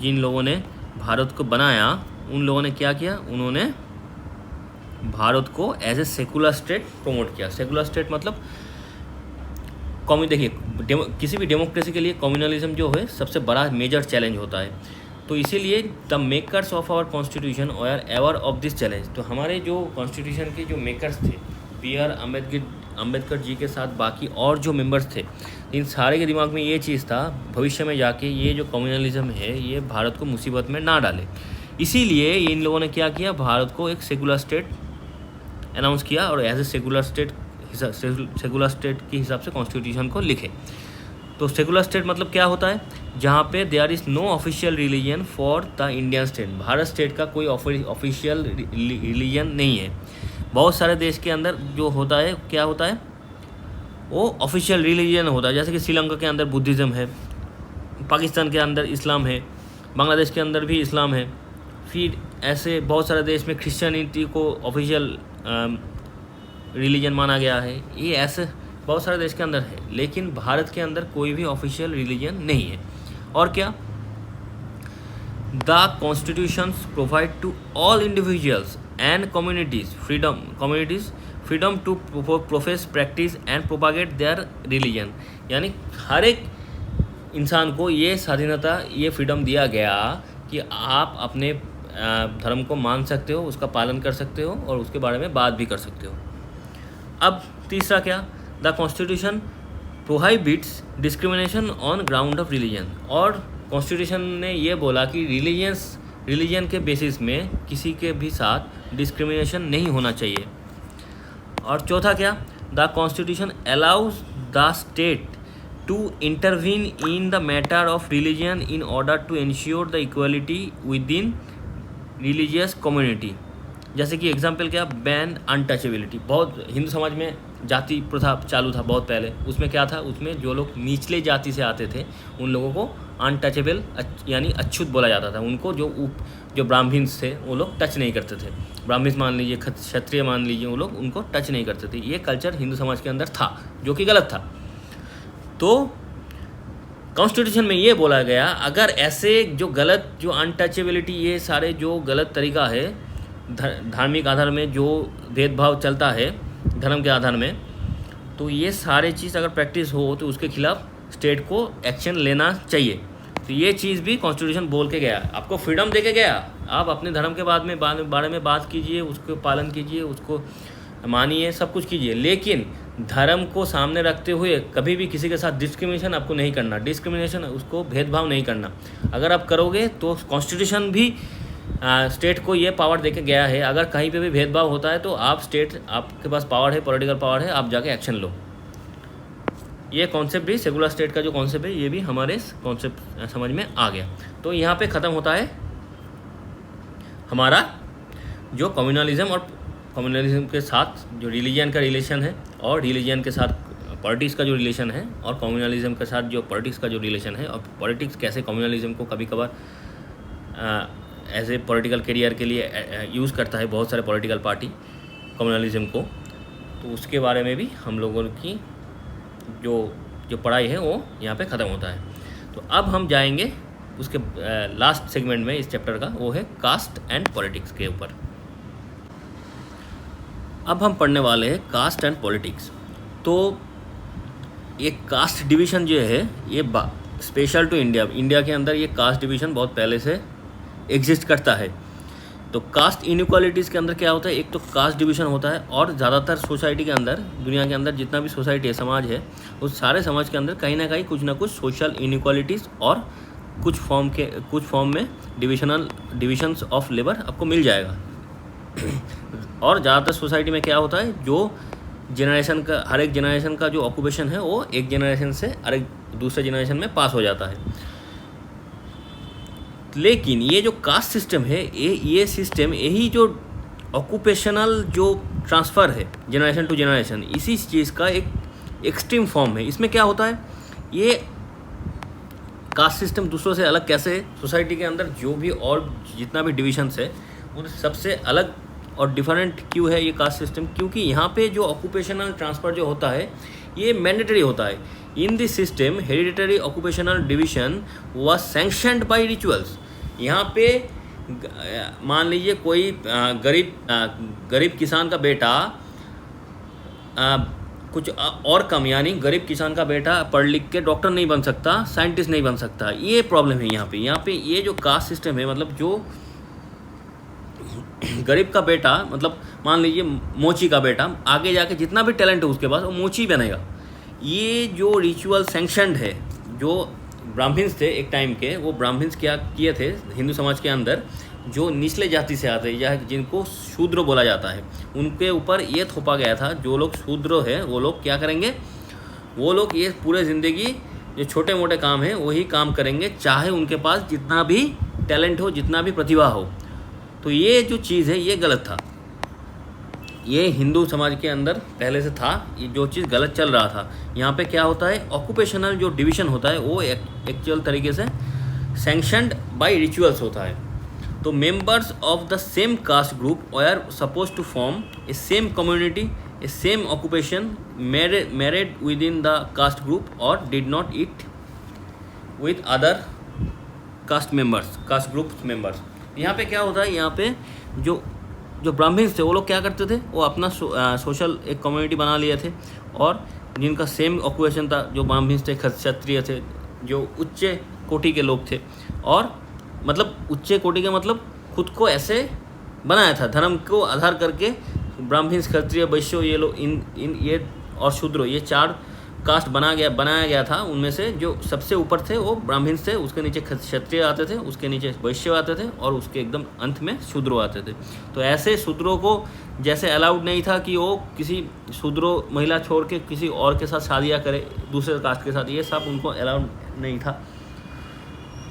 जिन लोगों ने भारत को बनाया उन लोगों ने क्या किया, उन्होंने भारत को as a secular state promote किया। सेकुलर स्टेट मतलब देखिए, किसी भी डेमोक्रेसी के लिए कम्युनलिज्म जो है सबसे बड़ा मेजर चैलेंज होता है। तो इसीलिए the makers of our constitution are aware of this challenge. तो हमारे जो कॉन्स्टिट्यूशन के जो मेकर्स थे, B.R. अम्बेडकर जी के साथ बाकी और जो मेंबर्स थे, इन सारे के दिमाग में ये चीज़ था भविष्य में जाके ये जो कम्युनलिज्म है ये भारत को मुसीबत में ना डाले। इसीलिए इन लोगों ने क्या किया, भारत को एक सेकुलर स्टेट अनाउंस किया और एज ए सेकुलर स्टेट के हिसाब से कॉन्स्टिट्यूशन को लिखे। तो सेकुलर स्टेट मतलब क्या होता है, जहाँ पे there is no official religion for the Indian state. Bharat state का कोई ऑफिशियल रिलीजन नहीं है। बहुत सारे देश के अंदर जो होता है क्या होता है, वो ऑफिशियल रिलीजन होता है। जैसे कि श्रीलंका के अंदर बुद्धिज़्म है, पाकिस्तान के अंदर इस्लाम है, बांग्लादेश के अंदर भी इस्लाम है। फिर ऐसे बहुत सारे देश में क्रिश्चियनिटी को ऑफिशियल रिलीजन माना गया है। ये ऐसे बहुत सारे देश के अंदर है, लेकिन भारत के अंदर कोई भी ऑफिशियल रिलीजन नहीं है। और क्या, the constitutions provide to all individuals and communities freedom to profess, practice and propagate their religion. यानी हर एक इंसान को ये स्वाधीनता, ये फ्रीडम दिया गया कि आप अपने धर्म को मान सकते हो, उसका पालन कर सकते हो और उसके बारे में बात भी कर सकते हो। अब तीसरा क्या, the constitution prohibits discrimination on ground of religion. और कॉन्स्टिट्यूशन ने ये बोला कि रिलीजन के बेसिस में किसी के भी साथ डिस्क्रिमिनेशन नहीं होना चाहिए। और चौथा क्या, the constitution allows the state to intervene in the matter of religion in order to ensure the equality within religious community. जैसे कि एग्जाम्पल क्या, बैन अनटचेबिलिटी। बहुत हिंदू समाज में जाति प्रथा चालू था बहुत पहले। उसमें क्या था, उसमें जो लोग निचले जाति से आते थे उन लोगों को अनटचेबल यानी अछूत बोला जाता था। उनको जो ब्राह्मण्स थे वो लोग टच नहीं करते थे। ब्राह्मण मान लीजिए, क्षत्रिय मान लीजिए, वो लोग उनको टच नहीं करते थे। ये कल्चर हिंदू समाज के अंदर था, जो कि गलत था। तो कॉन्स्टिट्यूशन में ये बोला गया, अगर ऐसे जो अनटचेबिलिटी, ये सारे जो गलत तरीका है, धार्मिक आधार में जो भेदभाव चलता है धर्म के आधार में, तो ये सारे चीज़ अगर प्रैक्टिस हो तो उसके खिलाफ स्टेट को एक्शन लेना चाहिए। तो ये चीज़ भी कॉन्स्टिट्यूशन बोल के गया, आपको फ्रीडम दे के गया। आप अपने धर्म के बारे में बात कीजिए, उसको पालन कीजिए, उसको मानिए, सब कुछ कीजिए, लेकिन धर्म को सामने रखते हुए कभी भी किसी के साथ डिस्क्रिमिनेशन आपको नहीं करना। डिस्क्रिमिनेशन, उसको भेदभाव नहीं करना। अगर आप करोगे तो कॉन्स्टिट्यूशन भी स्टेट को ये पावर देके गया है, अगर कहीं पे भी भेदभाव होता है तो आपके पास पावर है, पॉलिटिकल पावर है, आप जाके एक्शन लो। ये कॉन्सेप्ट भी, सेकुलर स्टेट का जो कॉन्सेप्ट है, ये भी हमारे कॉन्सेप्ट समझ में आ गया। तो यहाँ पे ख़त्म होता है हमारा जो कम्युनलिज्म और कम्युनलिज्म के साथ जो रिलीजन का रिलेशन है, और रिलीजन के साथ पॉलिटिक्स का जो रिलेशन है, और कम्युनलिज्म के साथ जो पॉलिटिक्स का जो रिलेशन है, और पॉलिटिक्स कैसे कम्युनलिज्म को कभी कभार एज ए पॉलिटिकल करियर के लिए यूज़ करता है बहुत सारे पॉलिटिकल पार्टी कम्युनलिज्म को। तो उसके बारे में भी हम लोगों की जो पढ़ाई है वो यहाँ पे ख़त्म होता है। तो अब हम जाएंगे उसके लास्ट सेगमेंट में इस चैप्टर का, वो है कास्ट एंड पॉलिटिक्स के ऊपर। अब हम पढ़ने वाले हैं कास्ट एंड पॉलिटिक्स। तो ये कास्ट डिवीज़न जो है, ये स्पेशल टू इंडिया के अंदर ये कास्ट डिवीज़न बहुत पहले से एग्जिस्ट करता है। तो कास्ट इनइक्वालिटीज़ के अंदर क्या होता है, एक तो कास्ट डिवीज़न होता है, और ज़्यादातर सोसाइटी के अंदर, दुनिया के अंदर जितना भी सोसाइटी है, समाज है, उस सारे समाज के अंदर कहीं ना कहीं कुछ ना कुछ सोशल इनइक्वालिटीज़ और कुछ फॉर्म में डिविजन्स ऑफ लेबर आपको मिल जाएगा। और ज़्यादातर सोसाइटी में क्या होता है, जो जनरेशन का, हर एक जनरेशन का जो ऑक्यूपेशन है वो एक जनरेशन से दूसरे जनरेशन में पास हो जाता है। लेकिन ये जो कास्ट सिस्टम है, ये सिस्टम, यही जो ऑक्यूपेशनल जो ट्रांसफ़र है जनरेशन टू जनरेशन, इसी चीज़ का एक एक्सट्रीम फॉर्म है। इसमें क्या होता है, ये कास्ट सिस्टम दूसरों से अलग कैसे है, सोसाइटी के अंदर जो भी और जितना भी डिविजन्स है उन सबसे अलग और डिफरेंट क्यों है ये कास्ट सिस्टम, क्योंकि यहाँ पे जो ऑक्यूपेशनल ट्रांसफ़र जो होता है ये मैंडेटरी होता है। In this system hereditary occupational division was sanctioned by rituals. यहाँ पे मान लीजिए कोई गरीब किसान का बेटा कुछ और कम, यानी गरीब किसान का बेटा पढ़ लिख के डॉक्टर नहीं बन सकता, साइंटिस्ट नहीं बन सकता। ये प्रॉब्लम है यहाँ पे ये जो कास्ट सिस्टम है, मतलब जो गरीब का बेटा, मतलब मान लीजिए मोची का बेटा, आगे जाके जितना भी टैलेंट है उसके पास वो मोची बनेगा। ये जो रिचुअल सैंक्शनड है, जो ब्राह्मण्स थे एक टाइम के, वो ब्राह्मण्स क्या किए थे हिंदू समाज के अंदर, जो निचले जाति से आते हैं या जिनको शूद्र बोला जाता है, उनके ऊपर ये थोपा गया था, जो लोग शूद्र है वो लोग क्या करेंगे, वो लोग ये पूरे ज़िंदगी जो छोटे मोटे काम हैं वही काम करेंगे, चाहे उनके पास जितना भी टैलेंट हो, जितना भी प्रतिभा हो। तो ये जो चीज़ है ये गलत था, ये हिंदू समाज के अंदर पहले से था, ये जो चीज़ गलत चल रहा था। यहाँ पे क्या होता है, ऑक्यूपेशनल जो डिवीज़न होता है वो एक्चुअल तरीके से सैंक्शनड बाय रिचुअल्स होता है। तो members of the same caste group are suppose to form a same community, a same occupation, married within the caste group और did not eat with other caste members, caste group members. यहाँ पे क्या होता है, यहाँ पे जो Brahmins थे वो लोग क्या करते थे, वो अपना सोशल एक कम्युनिटी बना लिए थे, और जिनका सेम ऑक्यूपेशन था, जो ब्राह्मण्स थे, क्षत्रिय थे, जो उच्च कोटि के लोग थे, और मतलब उच्च कोटि का मतलब खुद को ऐसे बनाया था धर्म को आधार करके, ब्राह्मण्स, क्षत्रिय, वैश्य, ये लोग इन ये और शूद्र, ये 4 कास्ट बनाया गया था। उनमें से जो सबसे ऊपर थे वो ब्राह्मण्स थे, उसके नीचे क्षत्रिय आते थे, उसके नीचे वैश्य आते थे, और उसके एकदम अंत में शूद्र आते थे। तो ऐसे शूद्रों को जैसे अलाउड नहीं था कि वो किसी शूद्रों महिला छोड़ के किसी और के साथ शादियाँ करे दूसरे कास्ट के साथ, ये सब उनको अलाउड नहीं था।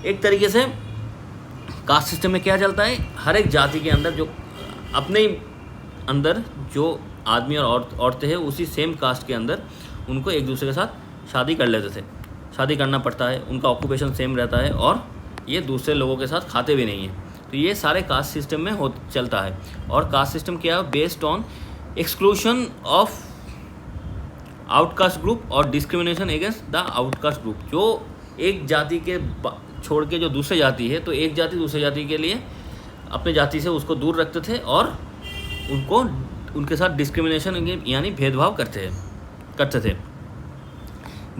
एक तरीके से कास्ट सिस्टम में क्या चलता है, हर एक जाति के अंदर जो अपने अंदर जो आदमी और औरतें हैं उसी सेम कास्ट के अंदर उनको एक दूसरे के साथ शादी कर लेते थे, शादी करना पड़ता है, उनका ऑक्यूपेशन सेम रहता है, और ये दूसरे लोगों के साथ खाते भी नहीं हैं। तो ये सारे कास्ट सिस्टम में चलता है। और कास्ट सिस्टम क्या है, based on exclusion of outcast group और discrimination against the outcast group. जो एक जाति के छोड़ के जो दूसरी जाति है, तो एक जाति दूसरी जाति के लिए अपने जाति से उसको दूर रखते थे और उनको उनके साथ डिस्क्रिमिनेशन यानी भेदभाव करते थे।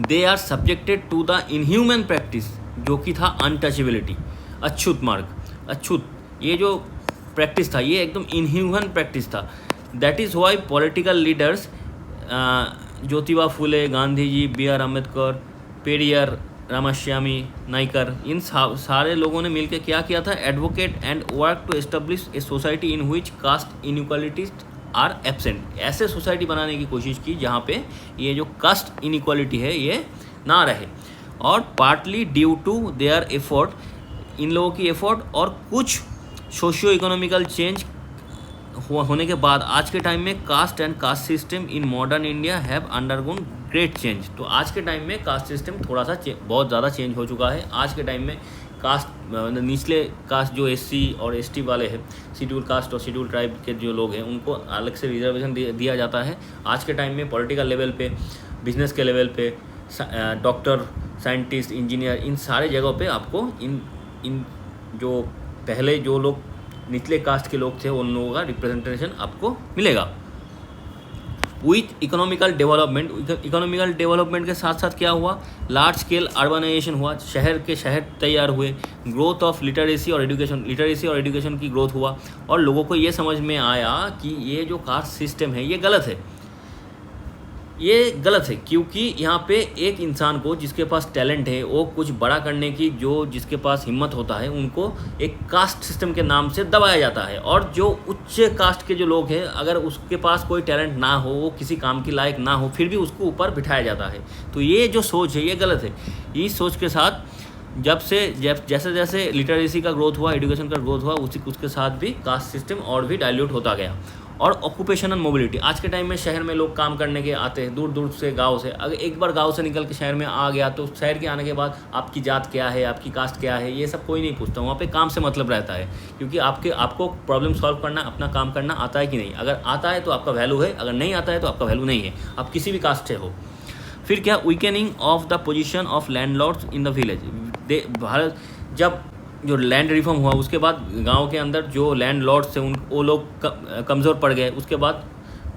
They are subjected to the inhuman practice, जो कि था अनटचेबिलिटी, अछूत मार्ग, अछूत, ये जो प्रैक्टिस था ये एकदम इनह्यूमन प्रैक्टिस था। That is why political leaders Jyotiba Phule, Gandhi ji, B.R. Ambedkar, Periyar, Ramaswamy Naicker, इन सारे लोगों ने मिलकर क्या किया था, advocate and work to establish a society in which caste inequalities are absent. ऐसे सोसाइटी बनाने की कोशिश की जहाँ पे ये जो कास्ट इनइक्वालिटी है ये ना रहे, और partly due to their effort, इन लोगों की एफर्ट और कुछ सोशियो इकोनॉमिकल चेंज होने के बाद आज के टाइम में caste and caste system in modern India have undergone great change. तो आज के टाइम में कास्ट सिस्टम थोड़ा सा बहुत ज़्यादा चेंज हो चुका है। आज के टाइम में कास्ट निचले कास्ट जो SC और ST वाले हैं, शेड्यूल कास्ट और शेड्यूल ट्राइब के जो लोग हैं, उनको अलग से रिजर्वेशन दिया जाता है। आज के टाइम में पॉलिटिकल लेवल पे, बिजनेस के लेवल पे, डॉक्टर, साइंटिस्ट, इंजीनियर, इन सारे जगहों पे आपको इन जो पहले जो लोग निचले कास्ट के लोग थे उन लोगों का रिप्रेजेंटेशन आपको मिलेगा। विथ इकोनॉमिकल डेवलपमेंट के साथ साथ क्या हुआ, लार्ज स्केल अर्बनाइजेशन हुआ, शहर के शहर तैयार हुए, ग्रोथ ऑफ लिटरेसी और एजुकेशन की ग्रोथ हुआ, और लोगों को ये समझ में आया कि ये जो कास्ट सिस्टम है ये गलत है, ये गलत है, क्योंकि यहाँ पे एक इंसान को जिसके पास टैलेंट है, वो कुछ बड़ा करने की जो जिसके पास हिम्मत होता है, उनको एक कास्ट सिस्टम के नाम से दबाया जाता है। और जो उच्च कास्ट के जो लोग हैं, अगर उसके पास कोई टैलेंट ना हो, वो किसी काम की लायक ना हो, फिर भी उसको ऊपर बिठाया जाता है। तो ये जो सोच है ये गलत है। इस सोच के साथ जैसे जैसे लिटरेसी का ग्रोथ हुआ, एजुकेशन का ग्रोथ हुआ, उसके साथ भी कास्ट सिस्टम और भी डाइल्यूट होता गया। और ऑक्यूपेशनल मोबिलिटी, आज के टाइम में शहर में लोग काम करने के आते हैं दूर दूर से, गांव से। अगर एक बार गांव से निकल के शहर में आ गया तो शहर के आने के बाद आपकी जात क्या है, आपकी कास्ट क्या है, ये सब कोई नहीं पूछता। वहाँ पे काम से मतलब रहता है, क्योंकि आपको प्रॉब्लम सॉल्व करना, अपना काम करना आता है कि नहीं। अगर आता है तो आपका वैल्यू है, अगर नहीं आता है तो आपका वैल्यू नहीं है, आप किसी भी कास्ट से हो। फिर क्या, weakening of the position of landlords in the village. Bharat जब जो लैंड रिफॉर्म हुआ, उसके बाद गांव के अंदर जो लैंड लॉर्ड्स थे वो लोग कमज़ोर पड़ गए। उसके बाद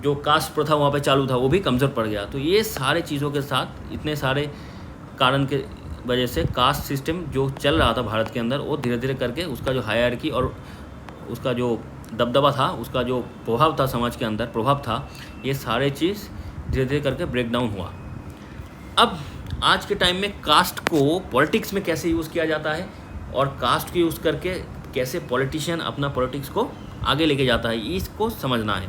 जो कास्ट प्रथा वहाँ पे चालू था वो भी कमज़ोर पड़ गया। तो ये सारे चीज़ों के साथ, इतने सारे कारण के वजह से कास्ट सिस्टम जो चल रहा था भारत के अंदर, वो धीरे धीरे करके उसका जो हायरार्की और उसका जो दबदबा था, उसका जो प्रभाव था समाज के अंदर, प्रभाव था, ये सारे चीज़ धीरे धीरे करके ब्रेक डाउन हुआ। अब आज के टाइम में कास्ट को पॉलिटिक्स में कैसे यूज़ किया जाता है और कास्ट को यूज़ करके कैसे पॉलिटिशियन अपना पॉलिटिक्स को आगे लेके जाता है, इसको समझना है।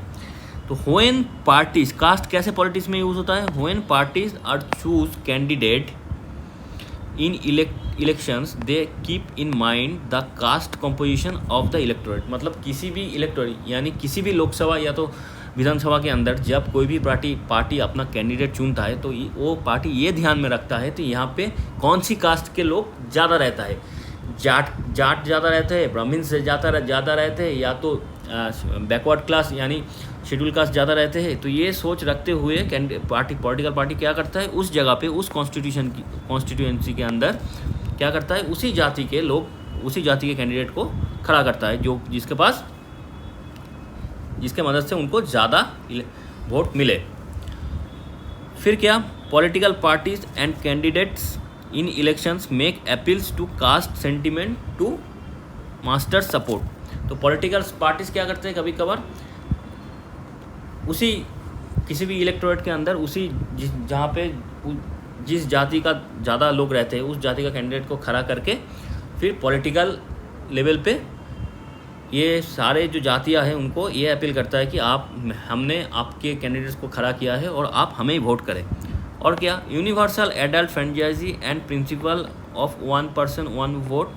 तो व्हेन पार्टीज, कास्ट कैसे पॉलिटिक्स में यूज़ होता है, when parties are choose candidate in elections they keep in mind the caste composition of the electorate. मतलब किसी भी इलेक्टोरेट यानी किसी भी लोकसभा या तो विधानसभा के अंदर जब कोई भी पार्टी अपना कैंडिडेट चुनता है तो वो पार्टी ये ध्यान में रखता है तो यहाँ पे कौन सी कास्ट के लोग ज़्यादा रहता है, जाट ज़्यादा रहते हैं, ब्राह्मण से ज़्यादा रहते हैं, या तो बैकवर्ड क्लास यानी शेड्यूल कास्ट ज़्यादा रहते हैं। तो ये सोच रखते हुए पॉलिटिकल पार्टी क्या करता है, उस जगह पे उस कॉन्स्टिट्यूएंसी के अंदर क्या करता है, उसी जाति के कैंडिडेट को खड़ा करता है जिसके मदद से उनको ज़्यादा वोट मिले। फिर क्या, political parties and candidates in elections make appeals to caste sentiment to muster support. तो पॉलिटिकल पार्टीज क्या करते हैं, कभी कभार उसी किसी भी इलेक्टोरेट के अंदर जहाँ पे जिस जाति का ज़्यादा लोग रहते हैं उस जाति का कैंडिडेट को खड़ा करके फिर पॉलिटिकल लेवल पे ये सारे जो जातियाँ हैं उनको ये अपील करता है कि हमने आपके कैंडिडेट्स को खड़ा किया है और आप हमें ही वोट करें। और क्या, universal adult franchise and principle of one person one vote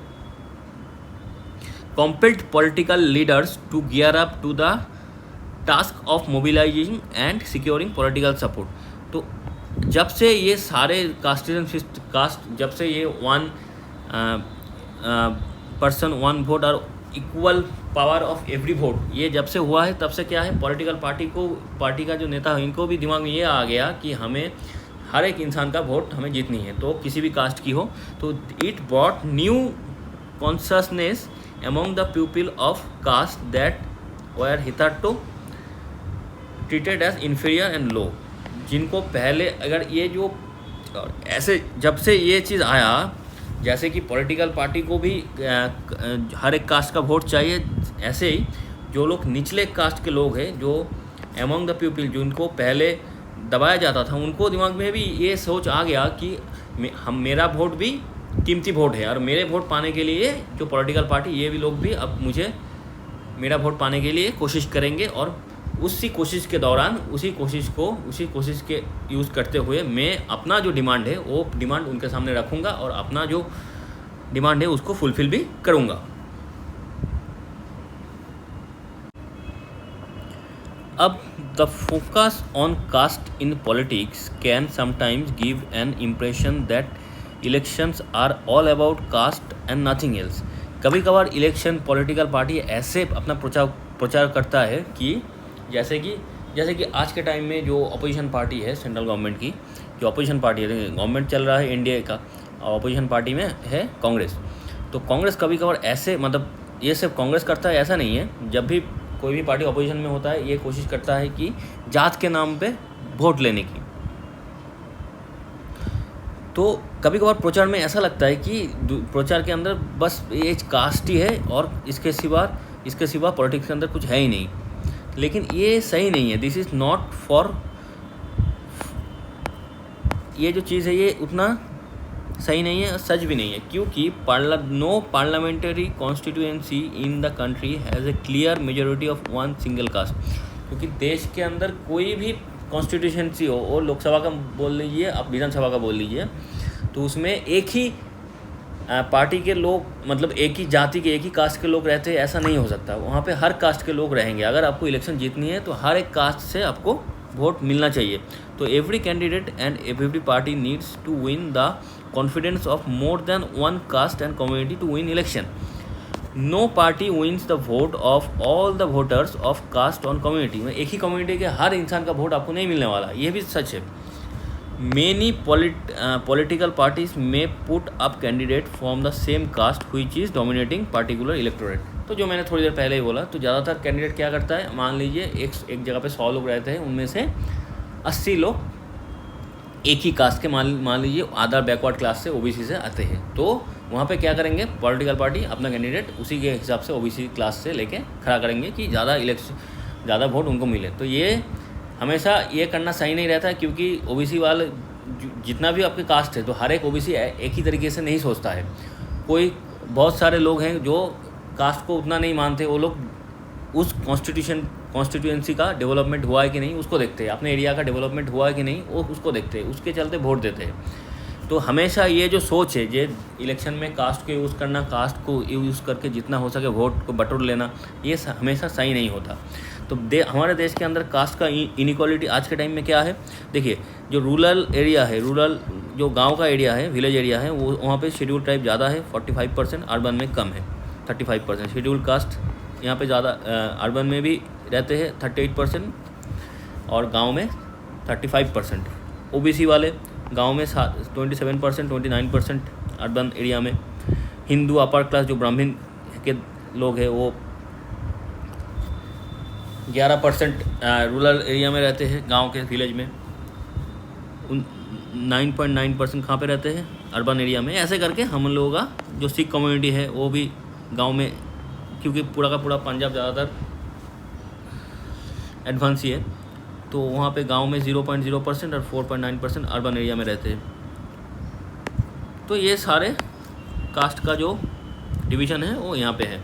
compelled political leaders to gear up to the task of mobilizing and securing political support। तो जब से ये सारे जब से ये वन पर्सन वन वोट और equal power of every vote ये जब से हुआ है तब से क्या है, पॉलिटिकल पार्टी का जो नेता है इनको भी दिमाग में ये आ गया कि हमें हर एक इंसान का वोट हमें जीतनी है, तो किसी भी कास्ट की हो। तो it brought new consciousness among the people of caste that were hitherto treated as inferior and low। जिनको पहले अगर ये जो ऐसे जब से ये चीज़ आया, जैसे कि पॉलिटिकल पार्टी को भी हर एक कास्ट का वोट चाहिए, ऐसे ही जो लोग निचले कास्ट के लोग हैं जो among the people जिनको पहले दबाया जाता था उनको दिमाग में भी ये सोच आ गया कि मेरा वोट भी कीमती वोट है और मेरे वोट पाने के लिए जो पॉलिटिकल पार्टी ये भी लोग भी अब मुझे मेरा वोट पाने के लिए कोशिश करेंगे। और उसी कोशिश के दौरान उसी कोशिश के यूज़ करते हुए मैं अपना जो डिमांड है वो डिमांड उनके सामने रखूँगा और अपना जो डिमांड है उसको फुलफ़िल भी करूँगा। अब the focus on caste in politics can sometimes give an impression that elections are all about caste and nothing else. कभी कभार इलेक्शन पॉलिटिकल पार्टी ऐसे अपना प्रचार करता है कि जैसे कि आज के टाइम में जो अपोजिशन पार्टी है सेंट्रल गवर्नमेंट की, जो अपोजिशन पार्टी है, गवर्नमेंट चल रहा है इंडिया का और अपोजिशन पार्टी में है कांग्रेस। तो कांग्रेस कभी कभार ऐसे मतलब ये सिर्फ कांग्रेस करता है ऐसा नहीं है, जब भी कोई भी पार्टी अपोजिशन में होता है ये कोशिश करता है कि जात के नाम पे वोट लेने की। तो कभी कभार प्रचार में ऐसा लगता है कि प्रचार के अंदर बस ये कास्ट ही है और इसके सिवा पॉलिटिक्स के अंदर कुछ है ही नहीं, लेकिन ये सही नहीं है। दिस इज़ नॉट फॉर, ये जो चीज़ है ये उतना सही नहीं है, सच भी नहीं है, क्योंकि no parliamentary constituency in the country has a clear majority of one single caste. क्योंकि देश के अंदर कोई भी कॉन्स्टिट्यूशनसी हो, और लोकसभा का बोल लीजिए, आप विधानसभा का बोल लीजिए, तो उसमें एक ही पार्टी के लोग मतलब एक ही जाति के एक ही कास्ट के लोग रहते हैं, ऐसा नहीं हो सकता। वहाँ पे हर कास्ट के लोग रहेंगे। अगर आपको इलेक्शन जीतनी है तो हर एक कास्ट से आपको वोट मिलना चाहिए। तो every candidate and every party needs to win the confidence of more than one caste and community to win election. No party wins the vote of all the voters of caste on community. में एक ही community के हर इंसान का vote आपको नहीं मिलने वाला, ये भी सच है। Many political parties may put up candidate from the same caste which is dominating particular electorate. तो जो मैंने थोड़ी देर पहले ही बोला, तो ज़्यादातर कैंडिडेट क्या करता है, मान लीजिए एक जगह पे 100 लोग रहते हैं, उनमें से 80 लोग एक ही कास्ट के, मान लीजिए आधा बैकवर्ड क्लास से ओबीसी से आते हैं। तो वहाँ पे क्या करेंगे, पॉलिटिकल पार्टी अपना कैंडिडेट उसी के हिसाब से ओबीसी क्लास से लेके खड़ा करेंगे कि ज़्यादा वोट उनको मिले। तो ये हमेशा ये करना सही नहीं रहता है, क्योंकि ओबीसी वाले जितना भी आपके कास्ट है, तो हर एक ओबीसी एक ही तरीके से नहीं सोचता है। बहुत सारे लोग हैं जो कास्ट को उतना नहीं मानते, वो लोग उस कॉन्स्टिट्यूएंसी का डेवलपमेंट हुआ है कि नहीं उसको देखते हैं, अपने एरिया का डेवलपमेंट हुआ है कि नहीं वो उसको देखते हैं, उसके चलते वोट देते हैं। तो हमेशा ये जो सोच है, ये इलेक्शन में कास्ट को यूज़ करना, कास्ट को यूज़ करके जितना हो सके वोट को बटोर लेना, ये हमेशा सही नहीं होता। तो हमारे देश के अंदर कास्ट का इनइक्वालिटी आज के टाइम में क्या है, देखिए जो रूरल एरिया है, रूरल जो गांव का एरिया है, विलेज एरिया है, वो वहाँ पे शेड्यूल ट्राइब ज़्यादा है 45%, अर्बन में कम है 35%। शेड्यूल कास्ट यहाँ पे ज़्यादा, अर्बन में भी रहते हैं 38% और गांव में 35%। ओबीसी वाले गांव में 27%, 29% अर्बन एरिया में। हिंदू अपर क्लास जो ब्राह्मण के लोग हैं वो 11% रूरल एरिया में रहते हैं, गांव के विलेज में। 9.9% कहाँ पे रहते हैं, अर्बन एरिया में। ऐसे करके हम लोगों का जो सिख कम्युनिटी है वो भी गांव में, क्योंकि पूरा का पूरा पंजाब ज़्यादातर एडवांस ही है, तो वहाँ पे गांव में 0.0% और 4.9% अर्बन एरिया में रहते हैं। तो ये सारे कास्ट का जो डिवीज़न है वो यहाँ पे है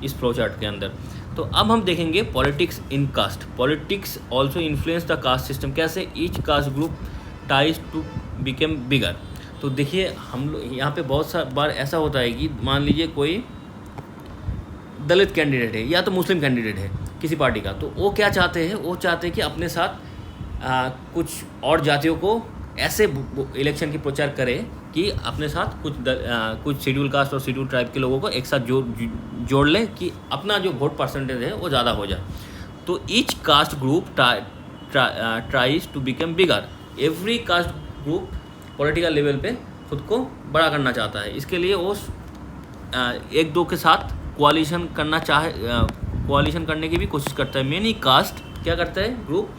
इस फ्लो चार्ट के अंदर। तो अब हम देखेंगे politics in caste. Politics also influence the caste system. कैसे? Each caste group tries to become bigger. तो देखिए हम लोग यहाँ पे बहुत बार ऐसा होता है कि मान लीजिए कोई दलित कैंडिडेट है या तो मुस्लिम कैंडिडेट है किसी पार्टी का, तो वो क्या चाहते हैं, वो चाहते हैं कि अपने साथ कुछ और जातियों को ऐसे इलेक्शन की प्रचार करे कि अपने साथ कुछ शेड्यूल कास्ट और शेड्यूल ट्राइब के लोगों को एक साथ जोड़ ले कि अपना जो वोट परसेंटेज है वो ज़्यादा हो जाए। तो each caste group tries to become bigger. Every caste group political level पे खुद को बड़ा करना चाहता है। इसके लिए वो एक दो के साथ कोalition करने की भी कोशिश करता है। मेनी कास्ट क्या करता है ग्रुप,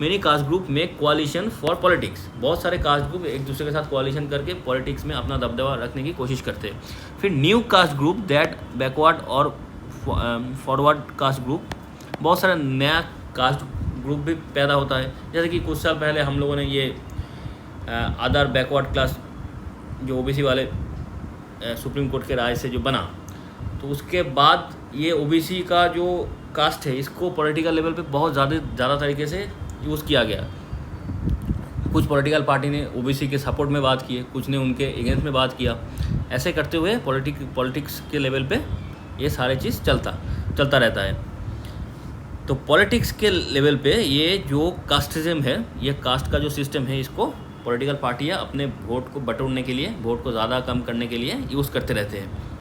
मेनी कास्ट ग्रुप में कोalition फॉर पॉलिटिक्स। बहुत सारे कास्ट ग्रुप एक दूसरे के साथ कोalition करके पॉलिटिक्स में अपना दबदबा रखने की कोशिश करते हैं। फिर new caste group that backward और फॉरवर्ड कास्ट ग्रुप, बहुत सारा नया कास्ट ग्रुप भी पैदा होता है। जैसे कि कुछ साल पहले हम लोगों ने ये अदर बैकवर्ड क्लास जो ओबीसी वाले सुप्रीम कोर्ट के राय से जो बना, तो उसके बाद ये ओबीसी का जो कास्ट है इसको पॉलिटिकल लेवल पे बहुत ज़्यादा तरीके से यूज़ किया गया। कुछ पॉलिटिकल पार्टी ने ओबीसी के सपोर्ट में बात की है, कुछ ने उनके अगेंस्ट में बात किया। ऐसे करते हुए पॉलिटिक्स के लेवल पे ये सारे चीज़ चलता रहता है। तो पॉलिटिक्स के लेवल पे ये जो कास्टिज्म है, ये कास्ट का जो सिस्टम है, इसको पॉलिटिकल पार्टियाँ अपने वोट को बटोरने के लिए, वोट को ज़्यादा कम करने के लिए यूज़ करते रहते हैं।